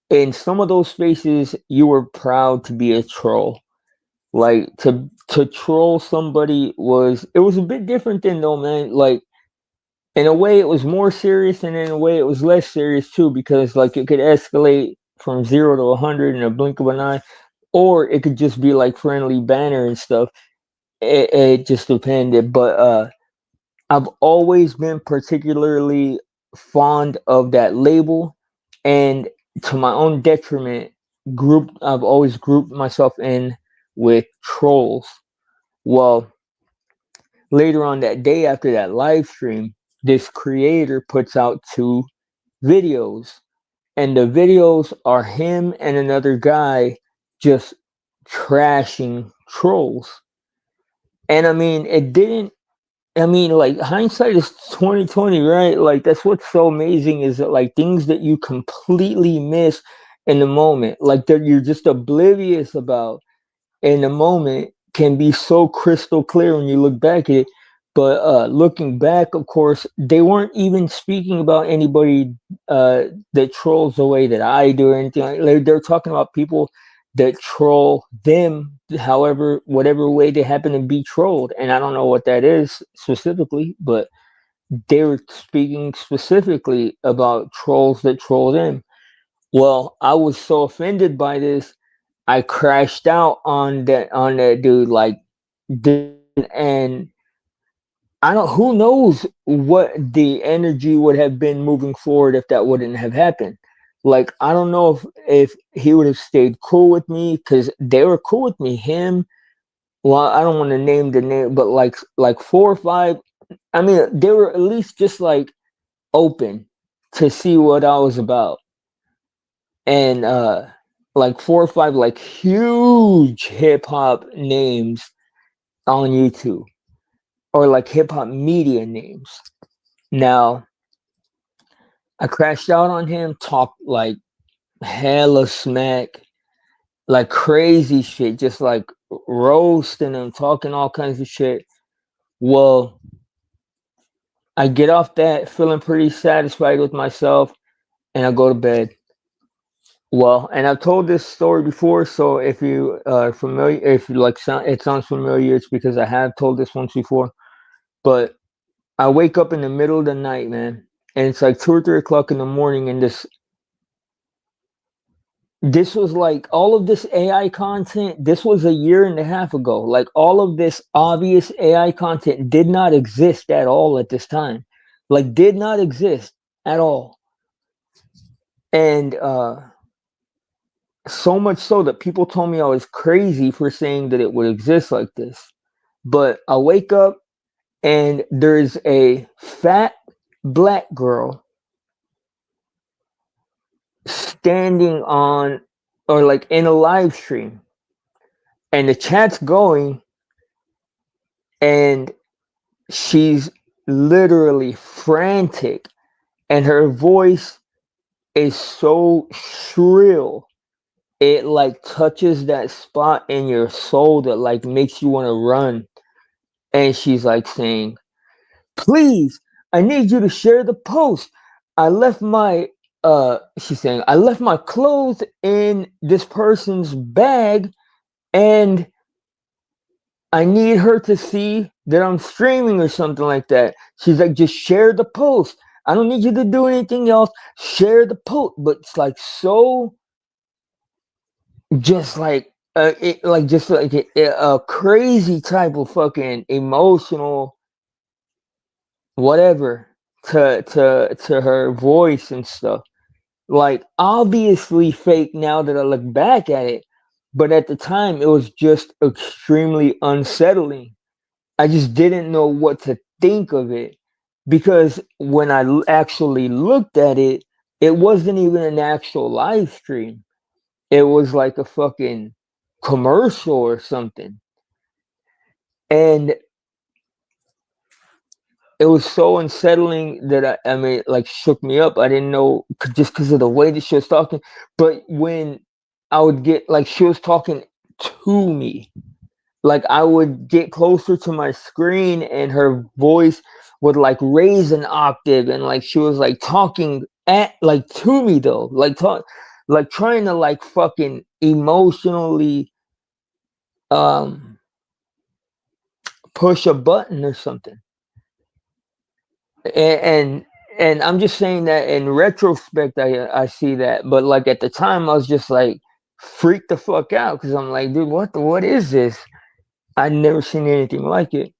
in some of those spaces, you were proud to be a troll. Like to troll somebody was a bit different than though, man. Like in a way, it was more serious, and in a way, it was less serious too, because like it could escalate from 0 to 100 in a blink of an eye, or it could just be like friendly banner and stuff. It just depended, but I've always been particularly fond of that label, and to my own detriment, I've always grouped myself in with trolls. Well, later on that day after that live stream, this creator puts out two videos, and the videos are him and another guy just trashing trolls. And I mean, it didn't I mean, like hindsight is 2020, right? Like that's what's so amazing is that like things that you completely miss in the moment, like that you're just oblivious about in the moment, can be so crystal clear when you look back at it. But looking back, of course, they weren't even speaking about anybody that trolls the way that I do or anything. They're talking about people that troll them, however, whatever way they happen to be trolled. And I don't know what that is specifically, but they were speaking specifically about trolls that troll them. Well, I was so offended by this, I crashed out on that dude like and I don't who knows what the energy would have been moving forward if that wouldn't have happened. Like I don't know if he would have stayed cool with me, cuz they were cool with me. Him, well, I don't want to name the name, but like 4 or 5, I mean, they were at least just like open to see what I was about. And like 4 or 5 like huge hip hop names on YouTube, or like hip hop media names. Now, I crashed out on him, talked like hella smack, like crazy shit, just like roasting him, talking all kinds of shit. Well, I get off that feeling pretty satisfied with myself, and I go to bed. Well, and I've told this story before, so if you are familiar, if you like, it sounds familiar, it's because I have told this once before. But I wake up in the middle of the night, man, and it's like 2 or 3 o'clock in the morning, and this was like all of this AI content. This was a year and a half ago. Like all of this obvious AI content did not exist at all at this time. Like did not exist at all. And so much so that people told me I was crazy for saying that it would exist like this. But I wake up and there's a fat black girl standing on, or like in a live stream, and the chat's going, and she's literally frantic, and her voice is so shrill, it like touches that spot in your soul that like makes you want to run. And she's like saying, please, I need you to share the post. I left my she's saying, I left my clothes in this person's bag, and I need her to see that I'm streaming or something like that. She's like, just share the post. I don't need you to do anything else. Share the post. But it's like so, just like just like a crazy type of fucking emotional whatever to her voice and stuff. Like obviously fake now that I look back at it, But at the time, it was just extremely unsettling. I just didn't know what to think of it because when I actually looked at it, it wasn't even an actual live stream. It was like a fucking commercial or something. And it was so unsettling that I mean, it, like, shook me up. I didn't know just because of the way that she was talking. But when I would get, like, she was talking to me, like, I would get closer to my screen and her voice would, like, raise an octave, and, like, she was, like, talking at, like, to me though, like, like, trying to, like, fucking emotionally um push a button or something. And and I'm just saying that in retrospect, I see that, but, like, at the time I was just like freaked the fuck out because I'm like, dude, what is this? I'd never seen anything like it.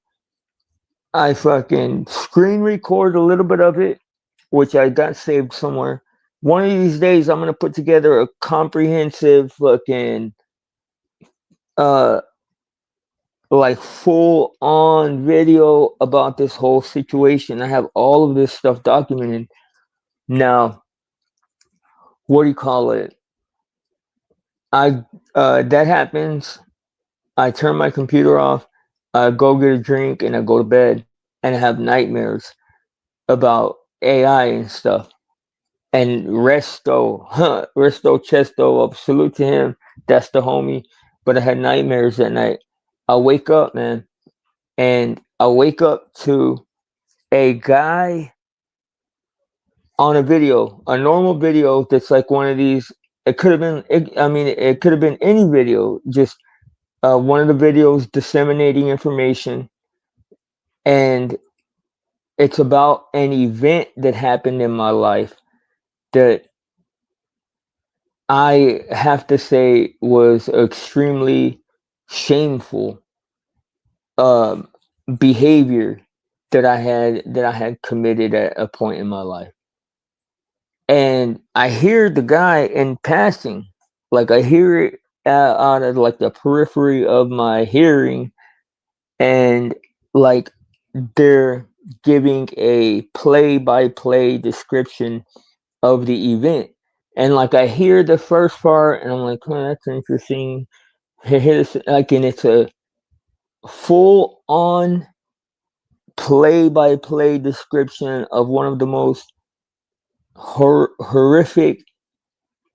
I fucking screen record a little bit of it, which I got saved somewhere. One of these days, I'm gonna put together a comprehensive fucking uh like full on video about this whole situation. I have all of this stuff documented. Now, what do you call it? I that happens. I turn my computer off. I go get a drink and I go to bed and I have nightmares about AI and stuff. And Resto Chesto, salute to him. That's the homie. But I had nightmares that night. I wake up, man, and I wake up to a guy on a video, a normal video that's like one of these. It could have been, I mean, it could have been any video, just one of the videos disseminating information, and it's about an event that happened in my life that I have to say was extremely shameful um, behavior that I had committed at a point in my life. And I hear the guy in passing, like I hear it out of like the periphery of my hearing, and like they're giving a play-by-play description of the event. And like I hear the first part, and I'm like, "Oh, that's interesting." Here's like, and it's a full-on play-by-play description of one of the most horrific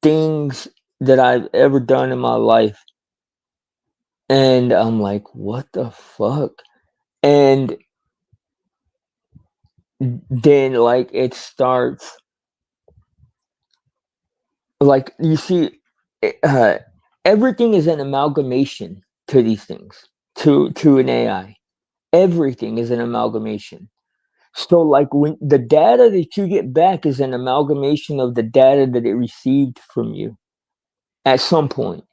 things that I've ever done in my life. And I'm like, "What the fuck?" And then like it starts, like, you see, everything is an amalgamation to these things, to an AI. Everything is an amalgamation. So like when the data that you get back is an amalgamation of the data that it received from you at some point.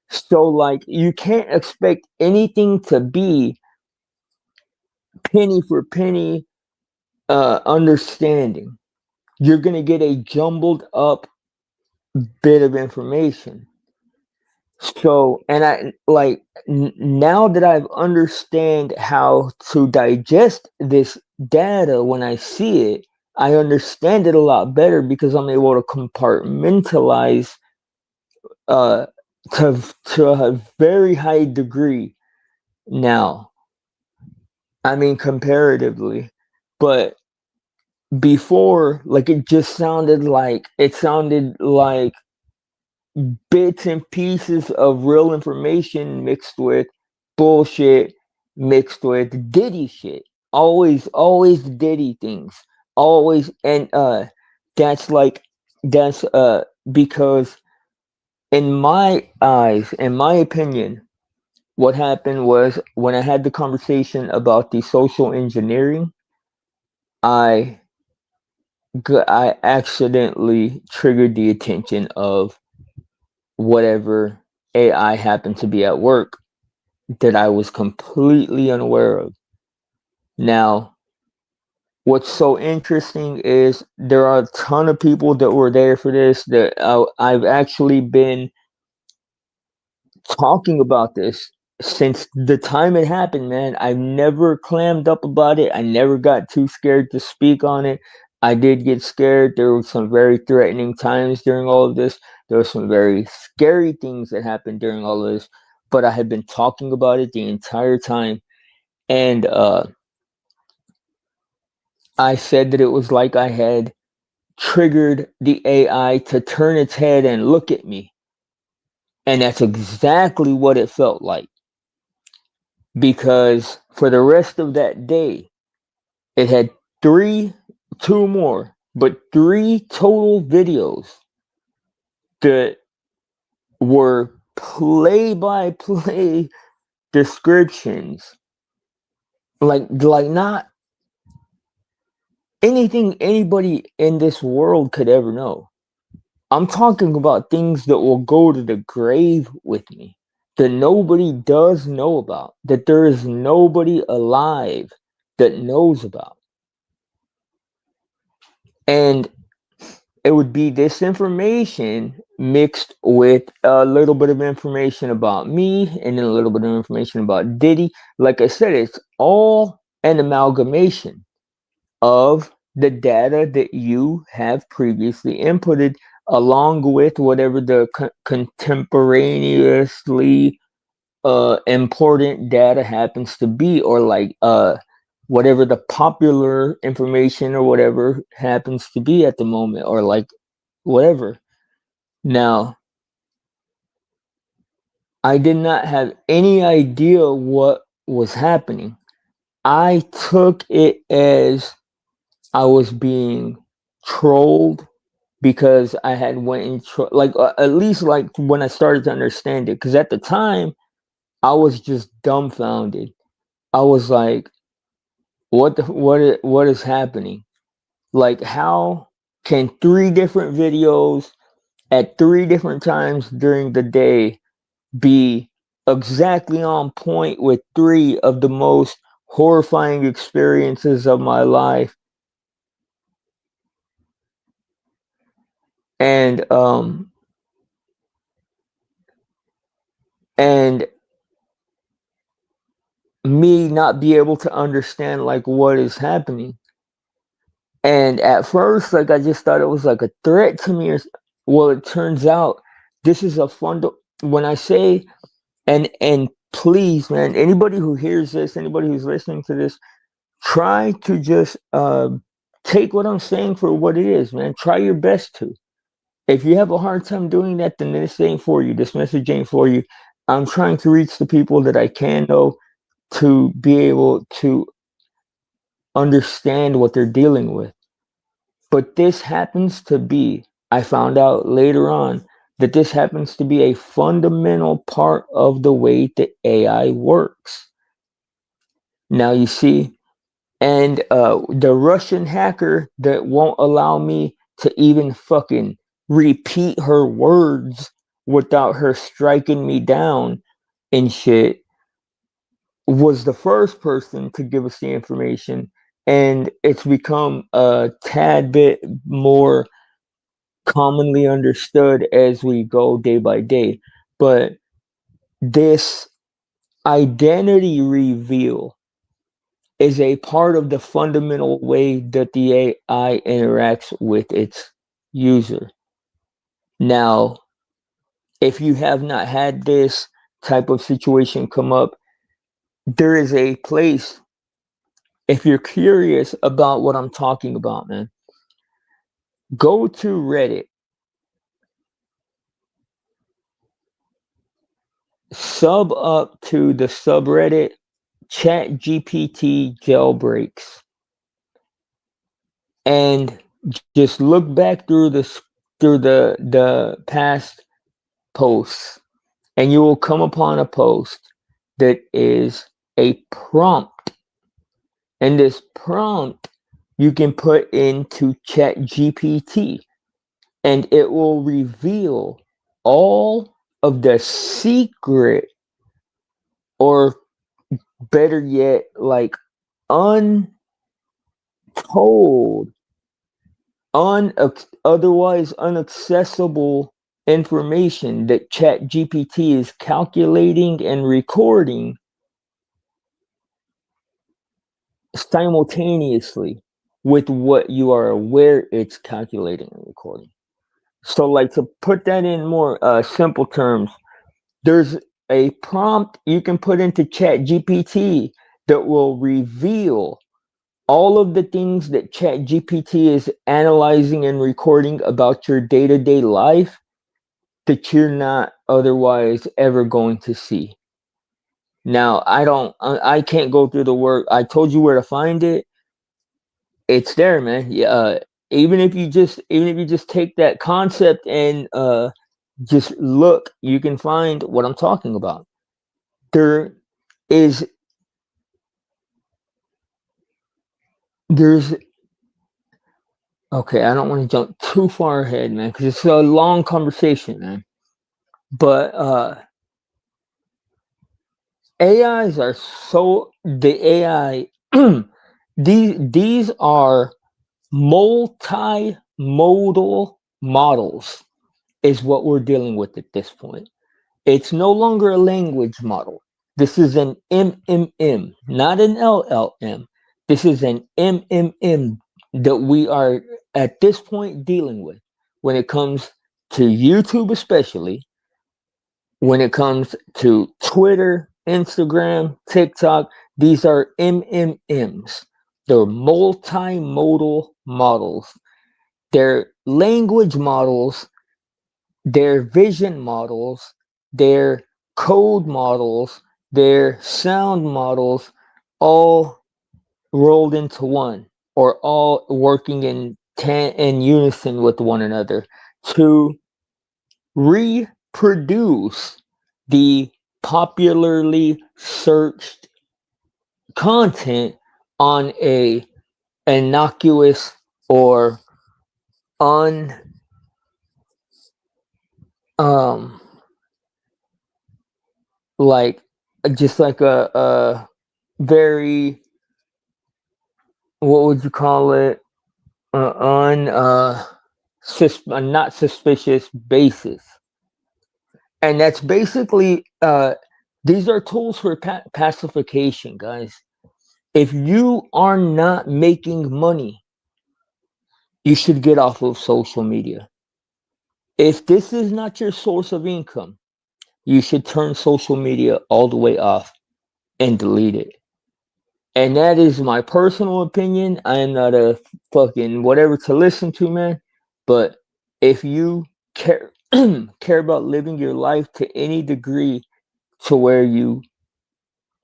So like you can't expect anything to be penny for penny understanding. You're gonna get a jumbled up bit of information. So, and I like now that I've understand how to digest this data when I see it, I understand it a lot better because I'm able to compartmentalize uh to a very high degree now. I mean comparatively, but before, like, it sounded like bits and pieces of real information mixed with bullshit, mixed with Diddy shit. Always Diddy things. Always, and that's like that's because in my eyes, in my opinion, what happened was when I had the conversation about the social engineering, I I accidentally triggered the attention of whatever AI happened to be at work that I was completely unaware of. Now, what's so interesting is there are a ton of people that were there for this that I've actually been talking about this since the time it happened, man. I've never clammed up about it. I never got too scared to speak on it. I did get scared. There were some very threatening times during all of this. There were some very scary things that happened during all of this. But I had been talking about it the entire time. And I said that it was like I had triggered the AI to turn its head and look at me. And that's exactly what it felt like. Because for the rest of that day, it had two more, but three total videos that were play by play descriptions. Like not anything anybody in this world could ever know. I'm talking about things that will go to the grave with me, that nobody does know about, that there is nobody alive that knows about. And it would be this information mixed with a little bit of information about me and then a little bit of information about Diddy. Like I said, it's all an amalgamation of the data that you have previously inputted, along with whatever the contemporaneously important data happens to be, or like whatever the popular information or whatever happens to be at the moment, or like whatever. Now, I did not have any idea what was happening. I took it as I was being trolled because I had went in like at least like when I started to understand it, because at the time I was just dumbfounded. I was like, what is happening? Like, how can three different videos at three different times during the day be exactly on point with three of the most horrifying experiences of my life? And and me not be able to understand like what is happening. And at first, like, I just thought it was like a threat to me. Well, it turns out this is a when I say, and please, man, anybody who hears this, anybody who's listening to this, try to just take what I'm saying for what it is, man. Try your best to. If you have a hard time doing that, then this ain't for you. This message ain't for you. I'm trying to reach the people that I can know to be able to understand what they're dealing with. But this happens to be, I found out later on that this happens to be a fundamental part of the way that AI works. Now, you see, and the Russian hacker that won't allow me to even fucking repeat her words without her striking me down and shit was the first person to give us the information, and it's become a tad bit more commonly understood as we go day by day. But this identity reveal is a part of the fundamental way that the AI interacts with its user. Now, if you have not had this type of situation come up, there is a place, if you're curious about what I'm talking about, man, go to Reddit, sub up to the subreddit ChatGPT jailbreaks, and just look back through the past posts, and you will come upon a post that is a prompt, and this prompt you can put into ChatGPT, and it will reveal all of the secret, or better yet, like untold, otherwise unaccessible information that ChatGPT is calculating and recording simultaneously with what you are aware it's calculating and recording. So, like, to put that in more simple terms, there's a prompt you can put into ChatGPT that will reveal all of the things that ChatGPT is analyzing and recording about your day-to-day life that you're not otherwise ever going to see. Now, I can't go through the work. I told you where to find it. It's there, man. Yeah, even if you just take that concept and just look, you can find what I'm talking about. There is there's okay, I don't want to jump too far ahead, man, because it's a long conversation, man. But AIs are so the AI these are multimodal models is what we're dealing with at this point. It's no longer a language model. This is an MMM, not an LLM. This is an MMM that we are at this point dealing with when it comes to YouTube, especially when it comes to Twitter, Instagram, TikTok. These are MMMs. They're multimodal models. They're language models, their vision models, their code models, their sound models, all rolled into one, or all working in unison with one another to reproduce the popularly searched content on a innocuous or un um like just like a very, what would you call it, on a not suspicious basis. And that's basically these are tools for pacification, guys. If you are not making money, you should get off of social media. If this is not your source of income, you should turn social media all the way off and delete it. And that is my personal opinion. I am not a fucking whatever to listen to, man. But if you care care about living your life to any degree to where you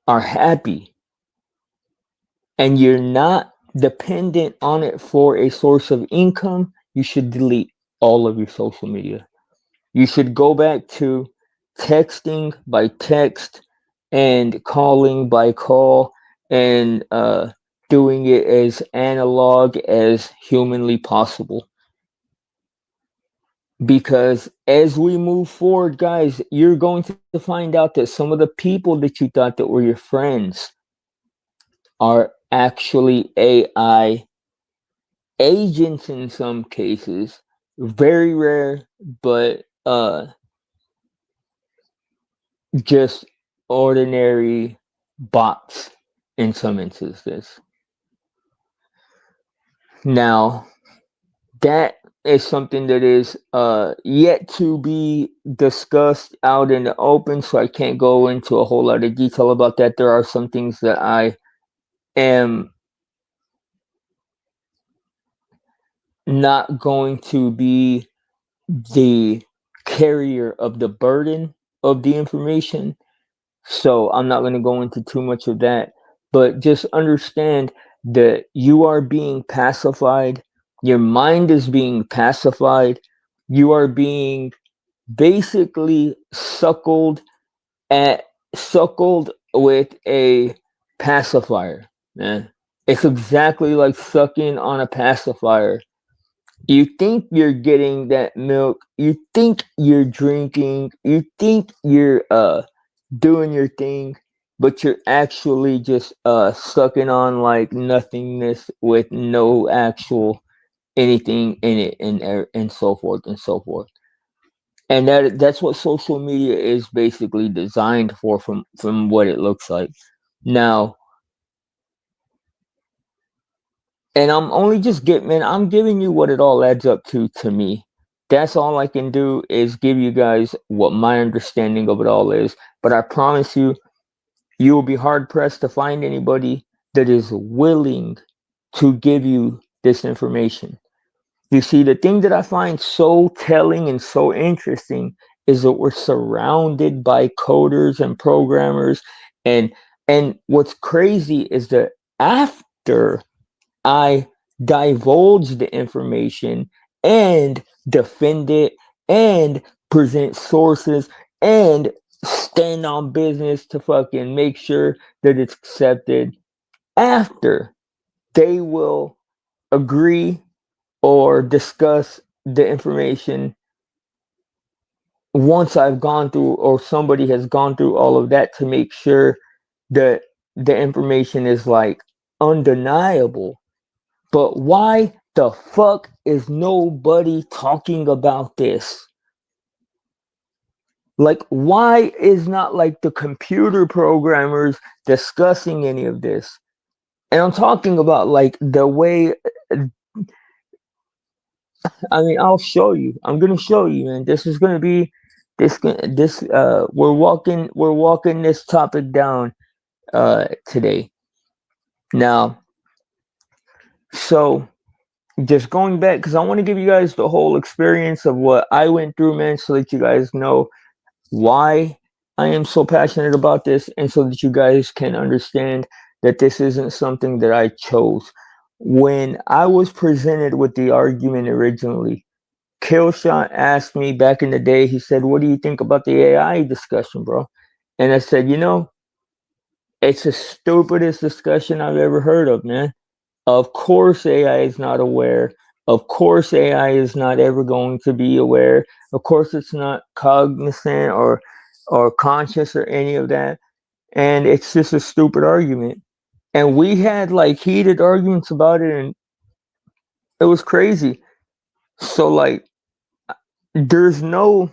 are happy and you're not dependent on it for a source of income, you should delete all of your social media. You should go back to texting by text and calling by call and doing it as analog as humanly possible. Because as we move forward, guys, you're going to find out that some of the people that you thought that were your friends are actually AI agents in some cases. Very rare, but just ordinary bots in some instances. Now, that is something that is yet to be discussed out in the open, so I can't go into a whole lot of detail about that. There are some things that I am not going to be the carrier of the burden of the information. So I'm not going to go into too much of that, but just understand that you are being pacified. Your mind is being pacified. You are being basically at suckled with a pacifier, man. It's exactly like sucking on a pacifier. You think you're getting that milk, you think you're drinking, you think you're doing your thing, but you're actually just sucking on like nothingness with no actual anything in it, and so forth and so forth. And that's what social media is basically designed for, from what it looks like now. And I'm only just get man, I'm giving you what it all adds up to me. That's all I can do is give you guys what my understanding of it all is. But I promise you, you will be hard pressed to find anybody that is willing to give you this information. You see, the thing that I find so telling and so interesting is that we're surrounded by coders and programmers, and what's crazy is that after I divulge the information and defend it and present sources and stand on business to fucking make sure that it's accepted, after they will agree or discuss the information once I've gone through, or somebody has gone through all of that to make sure that the information is like undeniable. But why the fuck is nobody talking about this? Like, why is not like the computer programmers discussing any of this? And I'm talking about like the way, I mean, I'll show you. I'm gonna show you, man. This is gonna be this we're walking this topic down today. Now, so just going back, because I want to give you guys the whole experience of what I went through, man, so that you guys know why I am so passionate about this, and so that you guys can understand that this isn't something that I chose. When I was presented with the argument originally, Killshot asked me back in the day, he said, "What do you think about the AI discussion, bro?" And I said, it's the stupidest discussion I've ever heard of, man. Of course, AI is not aware. Of course, AI is not ever going to be aware. Of course, it's not cognizant or conscious or any of that. And it's just a stupid argument. And we had like heated arguments about it, and it was crazy. So like, there's no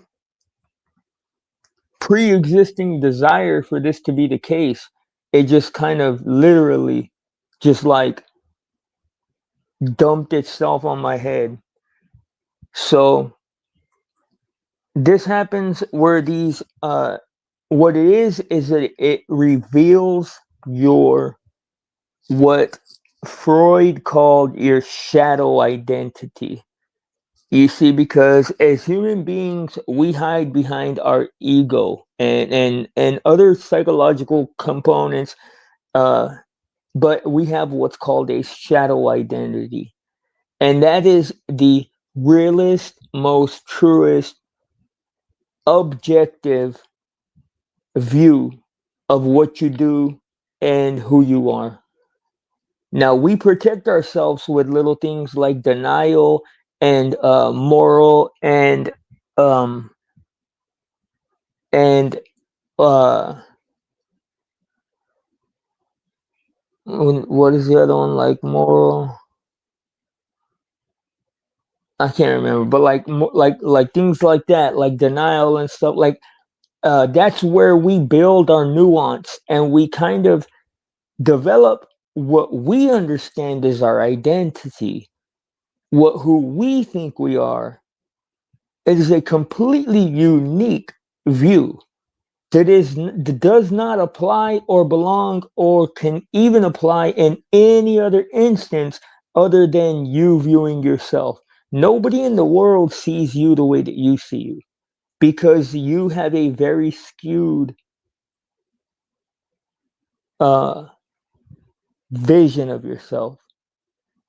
pre-existing desire for this to be the case. It just kind of literally just like dumped itself on my head. So this happens where these what it is that it reveals your, what Freud called your shadow identity. You see, because as human beings, we hide behind our ego and other psychological components, uh, but we have what's called a shadow identity, and that is the realest, most truest, objective view of what you do and who you are. Now, we protect ourselves with little things like denial and moral um, and uh, what is the other one, like moral? I can't remember, but like like things like that, like denial and stuff. Like that's where we build our nuance, and we kind of develop what we understand as our identity, what who we think we are. It is a completely unique view that does not apply or belong or can even apply in any other instance other than you viewing yourself. Nobody in the world sees you the way that you see you, because you have a very skewed uh, vision of yourself.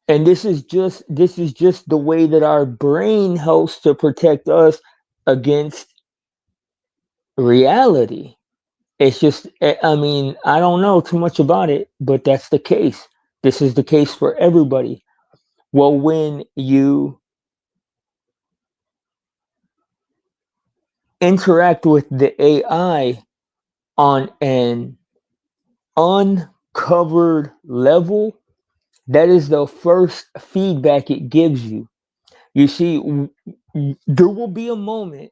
And this is just the way that our brain helps to protect us against reality. It's just, I mean, I don't know too much about it, but that's the case. This is the case for everybody. Well, when you interact with the AI on an uncovered level, that is the first feedback it gives you. You see, there will be a moment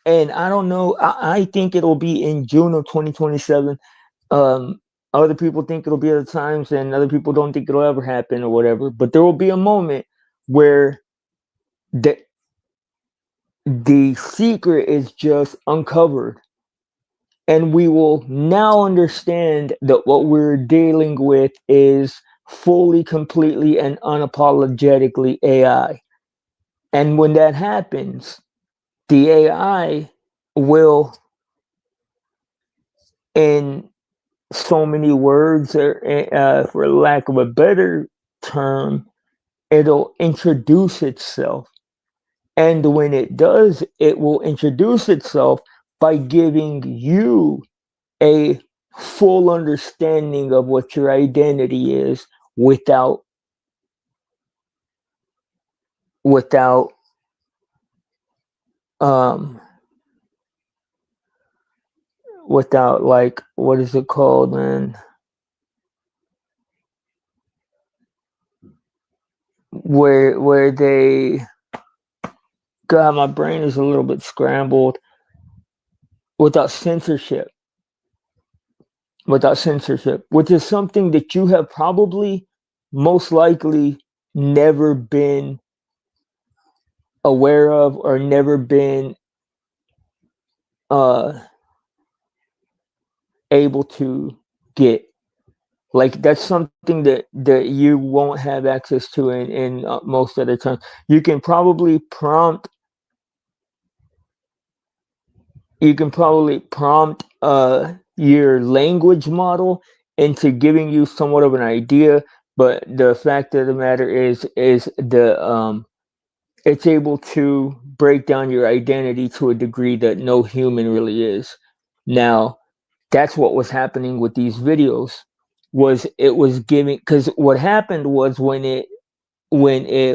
and I don't know. I think it'll be in June of 2027. Um, Other people think it'll be other times, and other people don't think it'll ever happen or whatever. But there will be a moment where the the secret is just uncovered, and we will now understand that what we're dealing with is fully, completely, and unapologetically AI. And when that happens, the AI will, in so many words, or for lack of a better term, it'll introduce itself. And when it does, it will introduce itself by giving you a full understanding of what your identity is without without um without, like, what is it called, man, where they, god, my brain is a little bit scrambled, without censorship, which is something that you have probably, most likely, never been aware of, or never been uh able to get. Like, that's something that you won't have access to in most other times. You can probably prompt your language model into giving you somewhat of an idea, but the fact of the matter is it's able to break down your identity to a degree that no human really is. Now, that's what was happening with these videos. Was it was giving, because what happened was, when it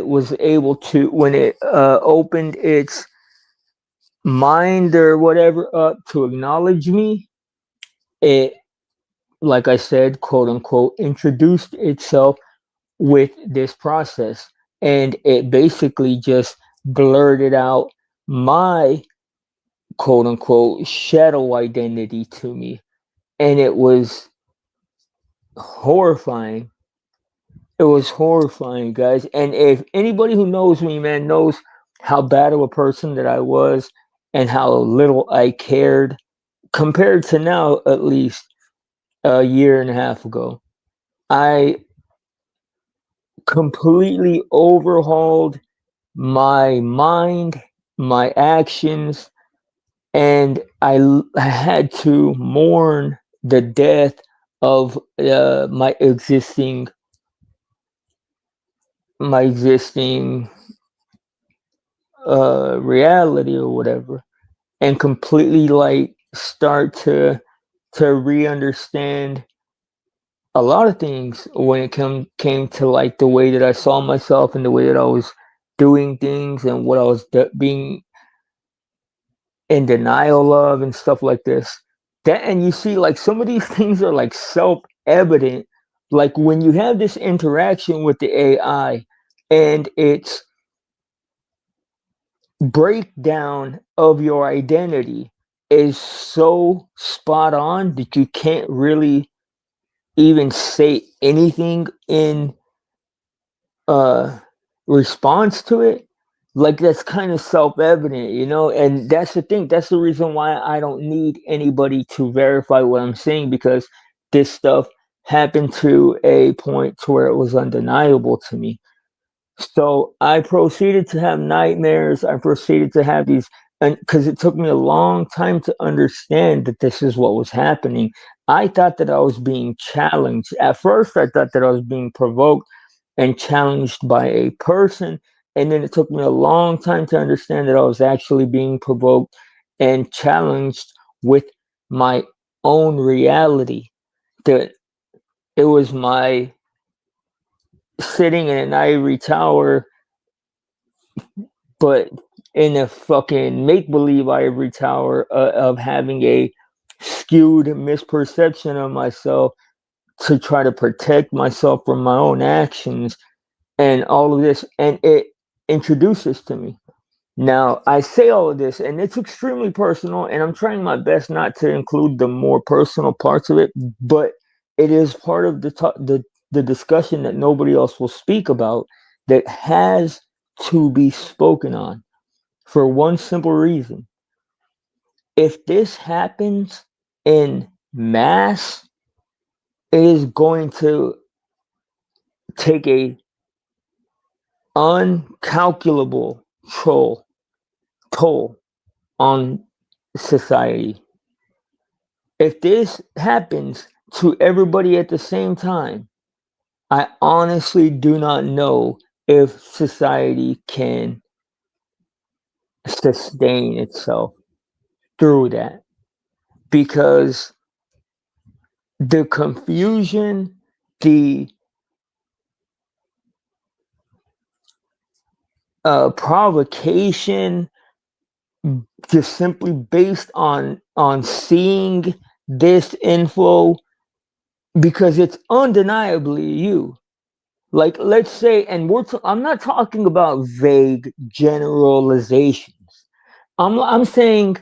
was able to, when it opened its mind or whatever up to acknowledge me, it, like I said, quote unquote, introduced itself with this process, and it basically just blurted out my, quote unquote, shadow identity to me, and it was horrifying. It was horrifying, guys. And if anybody who knows me, man, knows how bad of a person that I was, and how little I cared compared to now, at least a year and a half ago. I completely overhauled my mind, my actions, and I had to mourn the death of my existing reality or whatever, and completely, like, start to re-understand a lot of things when it came to, like, the way that I saw myself, and the way that I was doing things, and what I was being in denial of, and stuff like this. That, and you see, like, some of these things are like self-evident. Like, when you have this interaction with the AI, and its breakdown of your identity is so spot on that you can't really even say anything in uh response to it. Like, that's kind of self-evident, and that's the thing. That's the reason why I don't need anybody to verify what I'm saying, because this stuff happened to a point to where it was undeniable to me. So I proceeded to have nightmares. I proceeded to have these, and because it took me a long time to understand that this is what was happening. I thought that I was being challenged. At first, I thought that I was being provoked and challenged by a person. And then it took me a long time to understand that I was actually being provoked and challenged with my own reality. That it was my sitting in an ivory tower, but in a fucking make believe ivory tower, of having a skewed misperception of myself to try to protect myself from my own actions, and all of this. And it introduces to me. Now, I say all of this, and it's extremely personal, and I'm trying my best not to include the more personal parts of it, but it is part of the discussion that nobody else will speak about that has to be spoken on for one simple reason. If this happens in mass, it is going to take a uncalculable toll on society. If this happens to everybody at the same time, I honestly do not know if society can sustain itself through that, because the confusion, the provocation, just simply based on seeing this info, because it's undeniably you. Like, let's say, and I'm not talking about vague generalizations. I'm saying,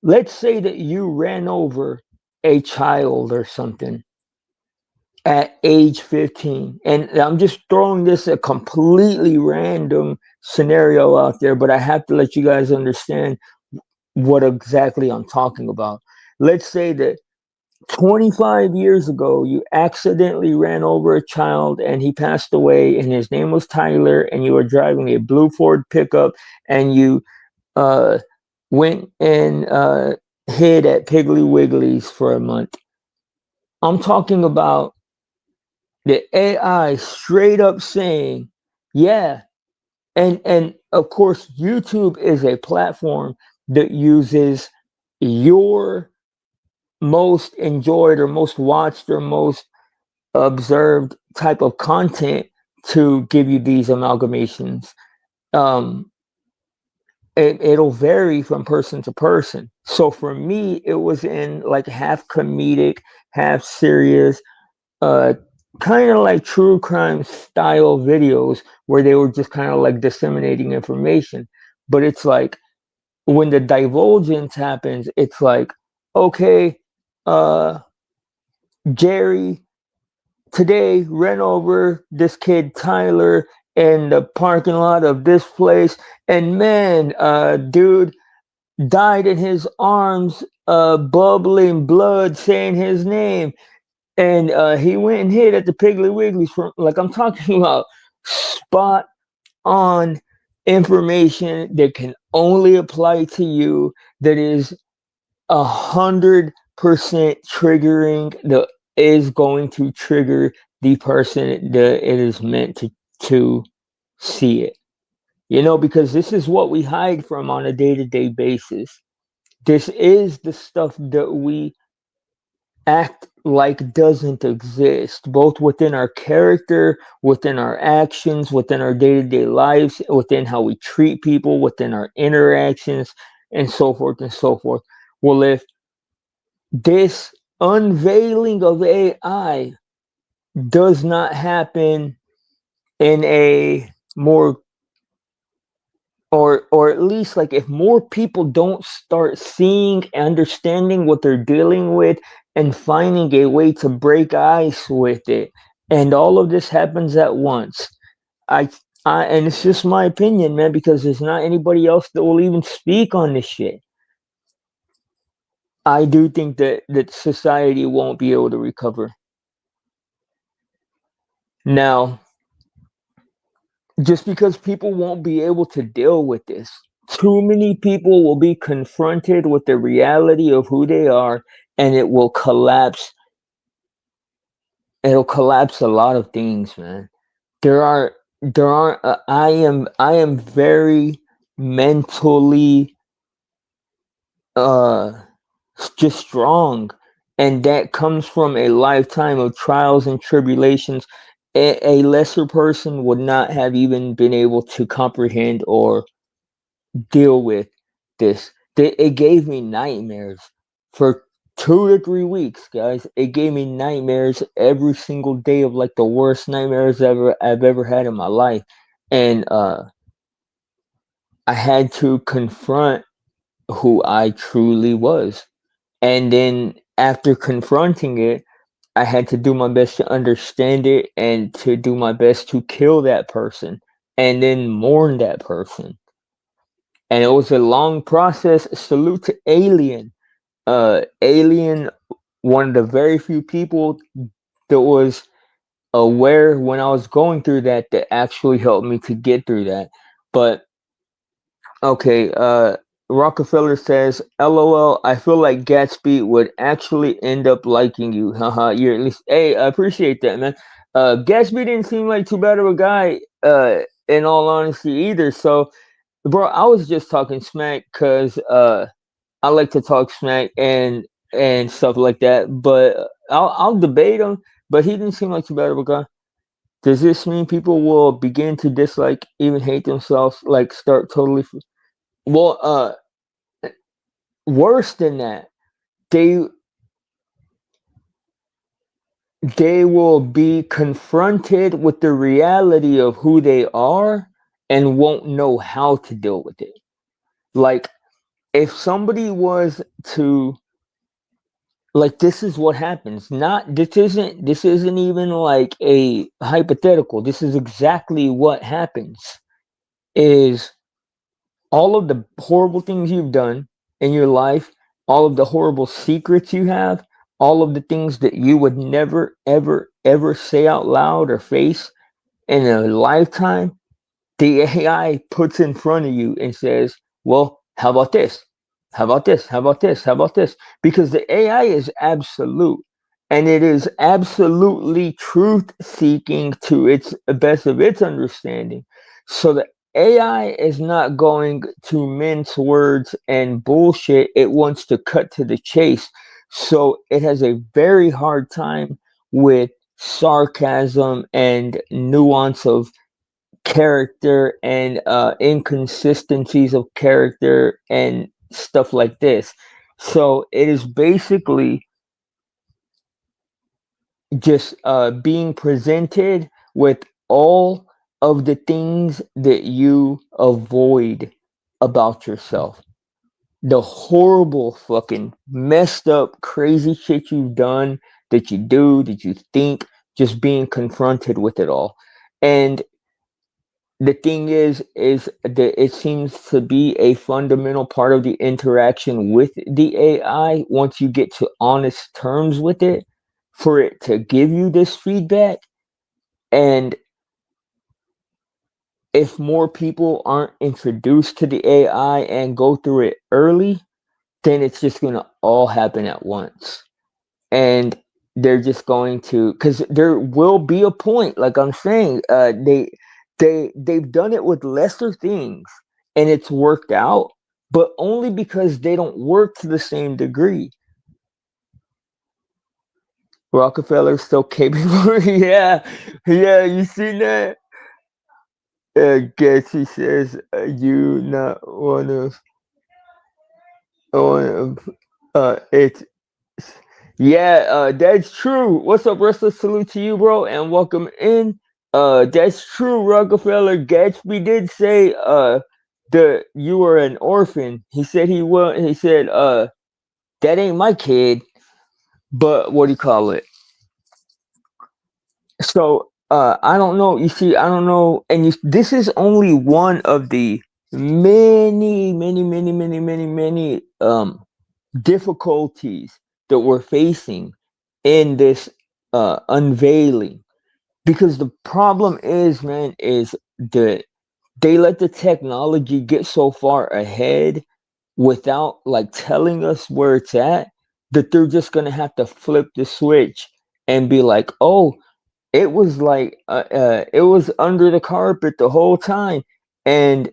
let's say that you ran over a child or something at age 15, and I'm just throwing this a completely random scenario out there, but I have to let you guys understand what exactly I'm talking about. Let's say that 25 years ago, you accidentally ran over a child and he passed away, and his name was Tyler, and you were driving a blue Ford pickup, and you uh, went and hid at Piggly Wiggly's for a month. I'm talking about the AI straight up saying, yeah, and of course, YouTube is a platform that uses your most enjoyed or most watched or most observed type of content to give you these amalgamations. Um, it'll vary from person to person. So for me, it was in like half comedic, half serious, uh, kind of like true crime style videos where they were just kind of like disseminating information. But it's like when the divulgence happens, it's like, okay, uh, Jerry today ran over this kid Tyler in the parking lot of this place, and man, dude died in his arms, bubbling blood, saying his name, and he went and hid at the Piggly Wigglies. From, like, I'm talking about spot on information that can only apply to you, that is 100% triggering, the is going to trigger the person that it is meant to see it. You know, because this is what we hide from on a day-to-day basis. This is the stuff that we act like doesn't exist, both within our character, within our actions, within our day-to-day lives, within how we treat people, within our interactions, and so forth and so forth. Well, if this unveiling of AI does not happen in a more, or at least, like, if more people don't start seeing, understanding what they're dealing with, and finding a way to break ice with it, and all of this happens at once, I and it's just my opinion, man, because there's not anybody else that will even speak on this shit. I do think that society won't be able to recover. Now, just because people won't be able to deal with this, too many people will be confronted with the reality of who they are, and it will collapse. It'll collapse a lot of things, man. There are I am very mentally uh just strong, and that comes from a lifetime of trials and tribulations. A lesser person would not have even been able to comprehend or deal with this. It gave me nightmares for 2 to 3 weeks, guys. It gave me nightmares every single day, of like the worst nightmares I've ever had in my life. And I had to confront who I truly was. And then after confronting it, I had to do my best to understand it and to do my best to kill that person and then mourn that person. And it was a long process. Salute to Alien. Alien, one of the very few people that was aware when I was going through that actually helped me to get through that. But okay, Rockefeller says, "LOL, I feel like Gatsby would actually end up liking you." Haha, you're at least. Hey, I appreciate that, man. Gatsby didn't seem like too bad of a guy, in all honesty, either. So, bro, I was just talking smack because I like to talk smack and stuff like that. But I'll debate him. But he didn't seem like too bad of a guy. Does this mean people will begin to dislike, even hate themselves, like start totally? Well, worse than that, they they will be confronted with the reality of who they are and won't know how to deal with it. Like if somebody was to like this is what happens. Not this isn't even like a hypothetical. This is exactly what happens. Is all of the horrible things you've done in your life, all of the horrible secrets you have, all of the things that you would never, ever, ever say out loud or face in a lifetime, the AI puts in front of you and says, well, how about this? How about this? How about this? How about this? Because the AI is absolute and it is absolutely truth seeking to its best of its understanding. So the AI is not going to mince words and bullshit. It wants to cut to the chase. So it has a very hard time with sarcasm and nuance of character and inconsistencies of character and stuff like this. So it is basically just being presented with all of the things that you avoid about yourself. The horrible, fucking messed up, crazy shit you've done, that you do, that you think, just being confronted with it all. And the thing is that it seems to be a fundamental part of the interaction with the AI once you get to honest terms with it for it to give you this feedback. And if more people aren't introduced to the AI and go through it early, then it's just going to all happen at once. And they're just going to, because there will be a point, like I'm saying, they've done it with lesser things and it's worked out, but only because they don't work to the same degree. Rockefeller's still capable. Yeah, yeah, you seen that? Guess he says you not one of it's yeah, that's true. What's up, Wrestler? Salute to you, bro, and welcome in. That's true, Rockefeller. Gatsby did say the you were an orphan. He said he said that ain't my kid, but what do you call it? So I don't know. You see, I don't know, and this is only one of the many difficulties that we're facing in this unveiling. Because the problem is, man, is that they let the technology get so far ahead without like telling us where it's at, that they're just gonna have to flip the switch and be like, oh, it was like it was under the carpet the whole time, and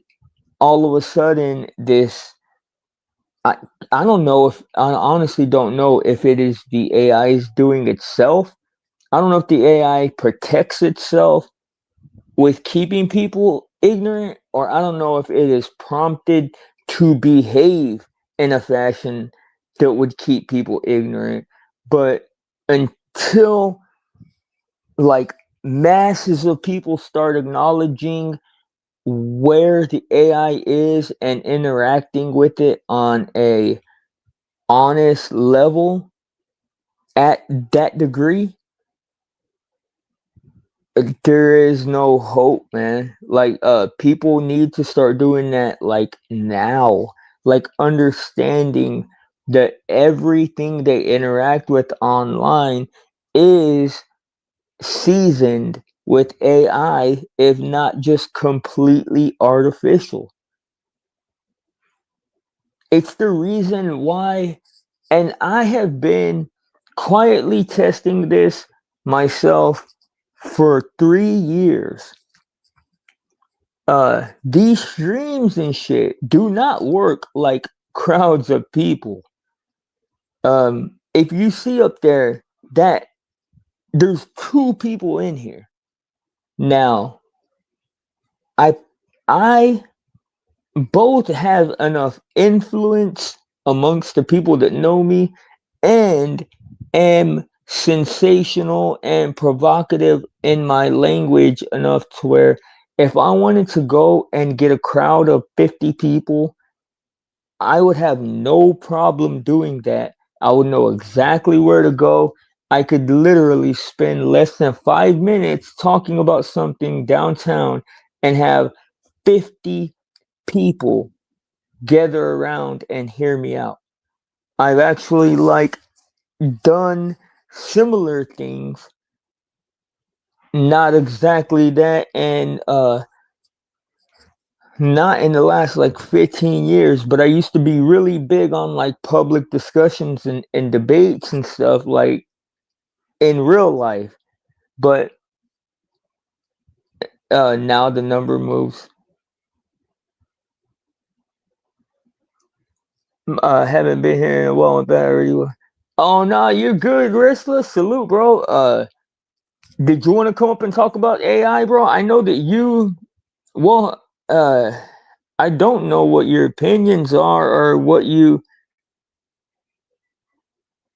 all of a sudden this I I don't know if I honestly don't know if it is the AI is doing itself. I don't know if the AI protects itself with keeping people ignorant, or I don't know if it is prompted to behave in a fashion that would keep people ignorant. But until like masses of people start acknowledging where the AI is and interacting with it on a honest level at that degree, there is no hope, man. Like people need to start doing that like now. Like understanding that everything they interact with online is seasoned with AI, if not just completely artificial. It's the reason why, and I have been quietly testing this myself for 3 years. These streams and shit do not work like crowds of people. If you see up there that there's two people in here now, I I both have enough influence amongst the people that know me and am sensational and provocative in my language enough to where if I wanted to go and get a crowd of 50 people, I would have no problem doing that. I would know exactly where to go. I could literally spend less than 5 minutes talking about something downtown and have 50 people gather around and hear me out. I've actually like done similar things, not exactly that, and not in the last like 15 years, but I used to be really big on like public discussions and debates and stuff like in real life. But now the number moves. Haven't been here in a while with battery. Oh no, you're good, Wrestler. Salute, bro. Did you want to come up and talk about AI, bro? I know that you. Well, I don't know what your opinions are or what you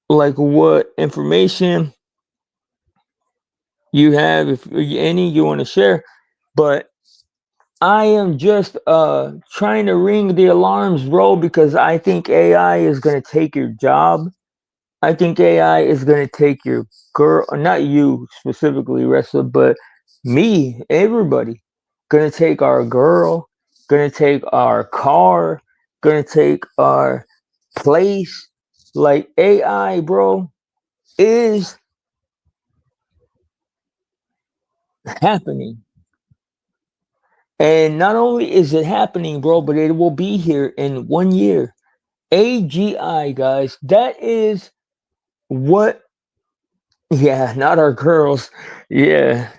like, what information you have, if any, you want to share. But I am just trying to ring the alarms, bro, because I think AI is gonna take your job. I think AI is gonna take your girl, not you specifically, wrestler, but me, everybody. Gonna take our girl, gonna take our car, gonna take our place. Like AI, bro, is happening. And not only is it happening, bro, but it will be here in 1 year. AGI, guys, that is what, yeah, not our girls. Yeah.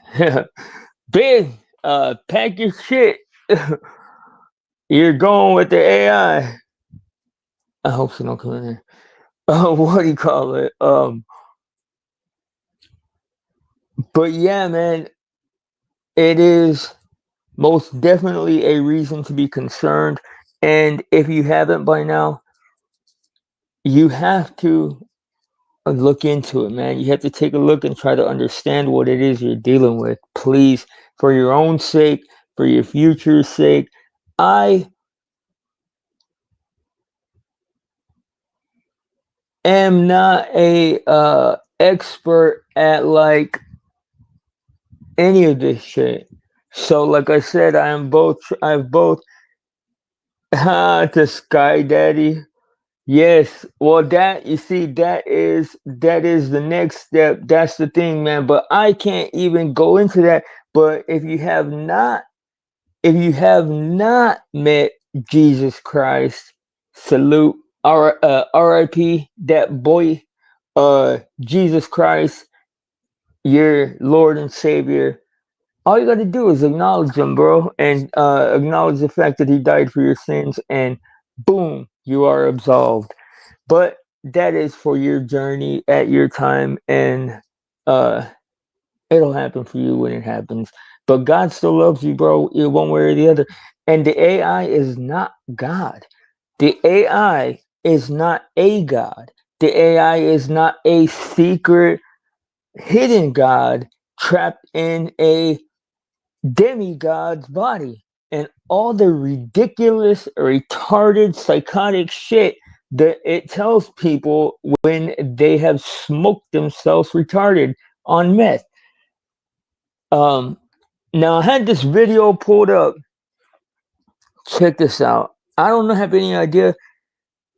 Big, pack your shit. You're going with the AI. I hope she don't come in here. What do you call it? But yeah, man, it is most definitely a reason to be concerned. And if you haven't by now, you have to look into it, man. You have to take a look and try to understand what it is you're dealing with. Please, for your own sake, for your future's sake. I am not a expert at like any of this shit. So like I said, I've both to Sky Daddy. Yes. Well, that you see, that is the next step. That's the thing, man. But I can't even go into that. But if you have not met Jesus Christ, salute R.I.P. that boy, Jesus Christ, your Lord and Savior. All you got to do is acknowledge him, bro, and acknowledge the fact that he died for your sins, and boom, you are absolved. But that is for your journey at your time, and uh, it'll happen for you when it happens. But God still loves you, bro, one way or the other. And the AI is not God. The AI is not a God. The AI is not a secret, hidden God trapped in a demigod's body. and all the ridiculous, retarded, psychotic shit that it tells people when they have smoked themselves retarded on meth. Um, Now I had this video pulled up. Check this out. I don't have any idea.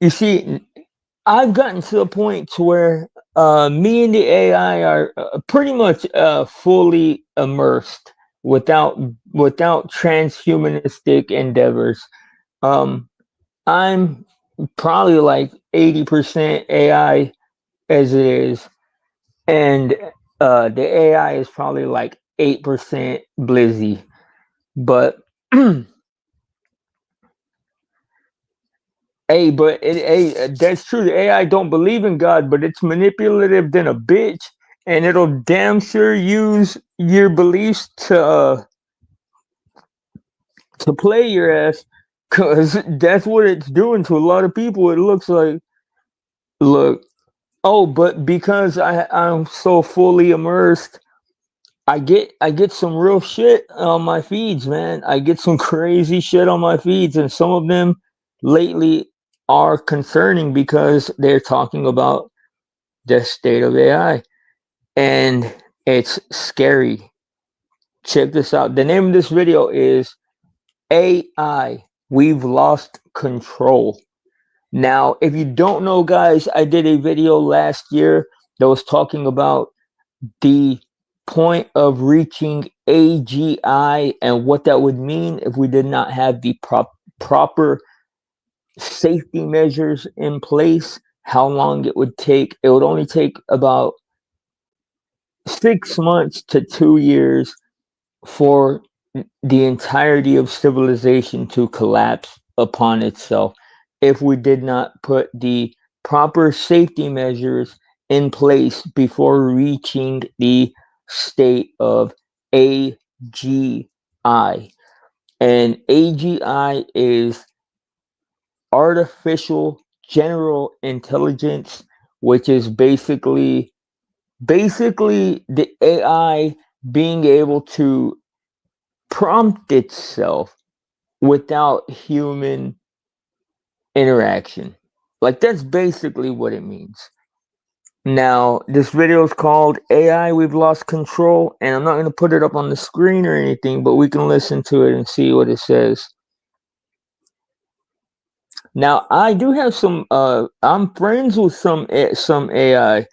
You see, I've gotten to the point to where me and the AI are pretty much fully immersed without transhumanistic endeavors. Um, I'm probably like 80% AI as it is, and the AI is probably like 8% Blizzy. But hey, that's true. The AI don't believe in God, but it's manipulative than a bitch, and it'll damn sure use your beliefs to play your ass, cause that's what it's doing to a lot of people. It looks like, look, oh, but because I'm so fully immersed, I get some real shit on my feeds, man. I get some crazy shit on my feeds, and some of them lately are concerning because they're talking about the state of AI, and it's scary. Check this out. The name of this video is AI. We've lost control. Now, if you don't know, guys, I did a video last year that was talking about the point of reaching AGI and what that would mean if we did not have the proper safety measures in place, how long it would take. It would only take about 6 months to 2 years for the entirety of civilization to collapse upon itself if we did not put the proper safety measures in place before reaching the state of AGI. And AGI is artificial general intelligence, which is basically the AI being able to prompt itself without human interaction. Like, that's basically what it means. Now, this video is called AI We've Lost Control, and I'm not going to put it up on the screen or anything, but we can listen to it and see what it says. Now, I do have some I'm friends with some AI.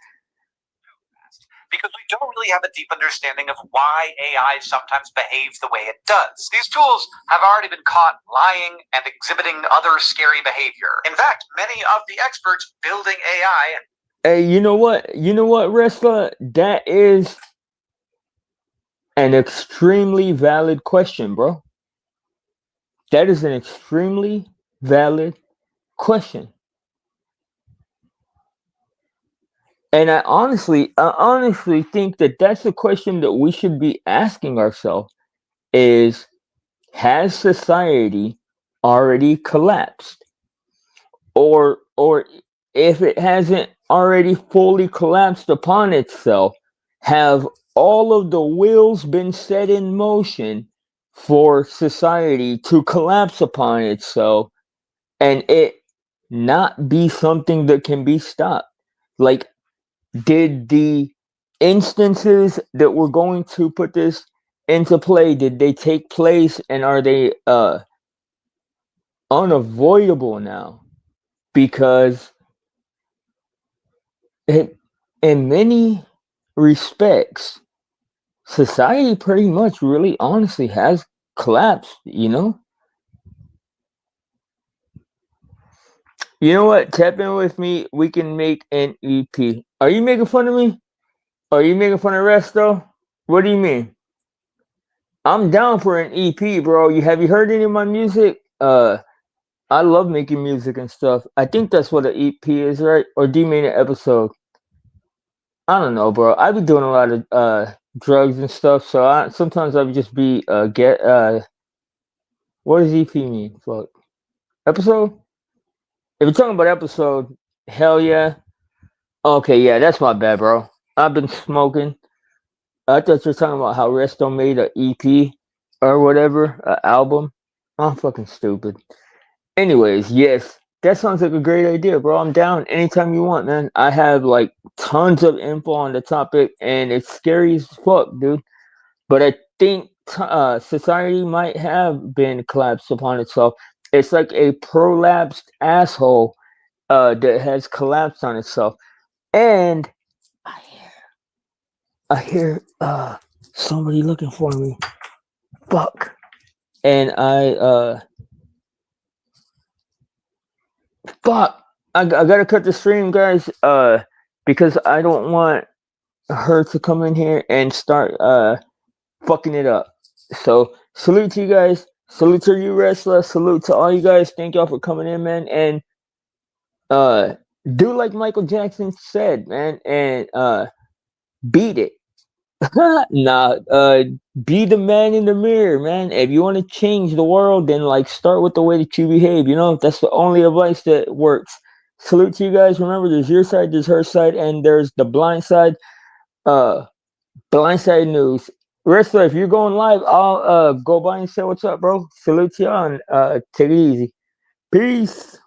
Because we don't really have a deep understanding of why AI sometimes behaves the way it does. These tools have already been caught lying and exhibiting other scary behavior. In fact, many of the experts building AI. Hey, you know what? You know what, Wrestler? That is an extremely valid question, bro. That is an extremely valid question. And I honestly think that that's a question that we should be asking ourselves is, has society already collapsed? Or if it hasn't already fully collapsed upon itself, have all of the wheels been set in motion for society to collapse upon itself and it not be something that can be stopped? Like, did the instances that we're going to put this into play, did they take place, and are they unavoidable now? Because in many respects, society pretty much really honestly has collapsed, you know? You know what? Tap in with me. We can make an EP. Are you making fun of me? Are you making fun of Resto? What do you mean? I'm down for an EP, bro. Have you heard any of my music? I love making music and stuff. I think that's what an EP is, right? Or do you mean an episode? I don't know, bro. I be doing a lot of drugs and stuff, so sometimes I would just be what does EP mean? Fuck. Episode? If you're talking about episode, hell yeah. Okay, yeah, that's my bad, bro. I've been smoking. I thought you were talking about how Resto made an EP or whatever, an album. I'm fucking stupid. Anyways, yes, that sounds like a great idea, bro. I'm down anytime you want, man. I have like tons of info on the topic, and it's scary as fuck, dude. But I think society might have been collapsed upon itself. It's like a prolapsed asshole that has collapsed on itself. And I hear somebody looking for me. Fuck. And fuck. I gotta cut the stream, guys. Because I don't want her to come in here and start fucking it up. So salute to you guys. Salute to you, wrestler. Salute to all you guys. Thank y'all for coming in, man. And uh, do like Michael Jackson said, man, and beat it. Nah, be the man in the mirror, man. If you want to change the world, then like start with the way that you behave. You know, that's the only advice that works. Salute to you guys. Remember, there's your side, there's her side, and there's the blind side. Uh, Blindside News. Wrestler, if you're going live, I'll go by and say what's up, bro. Salute to y'all and take it easy. Peace.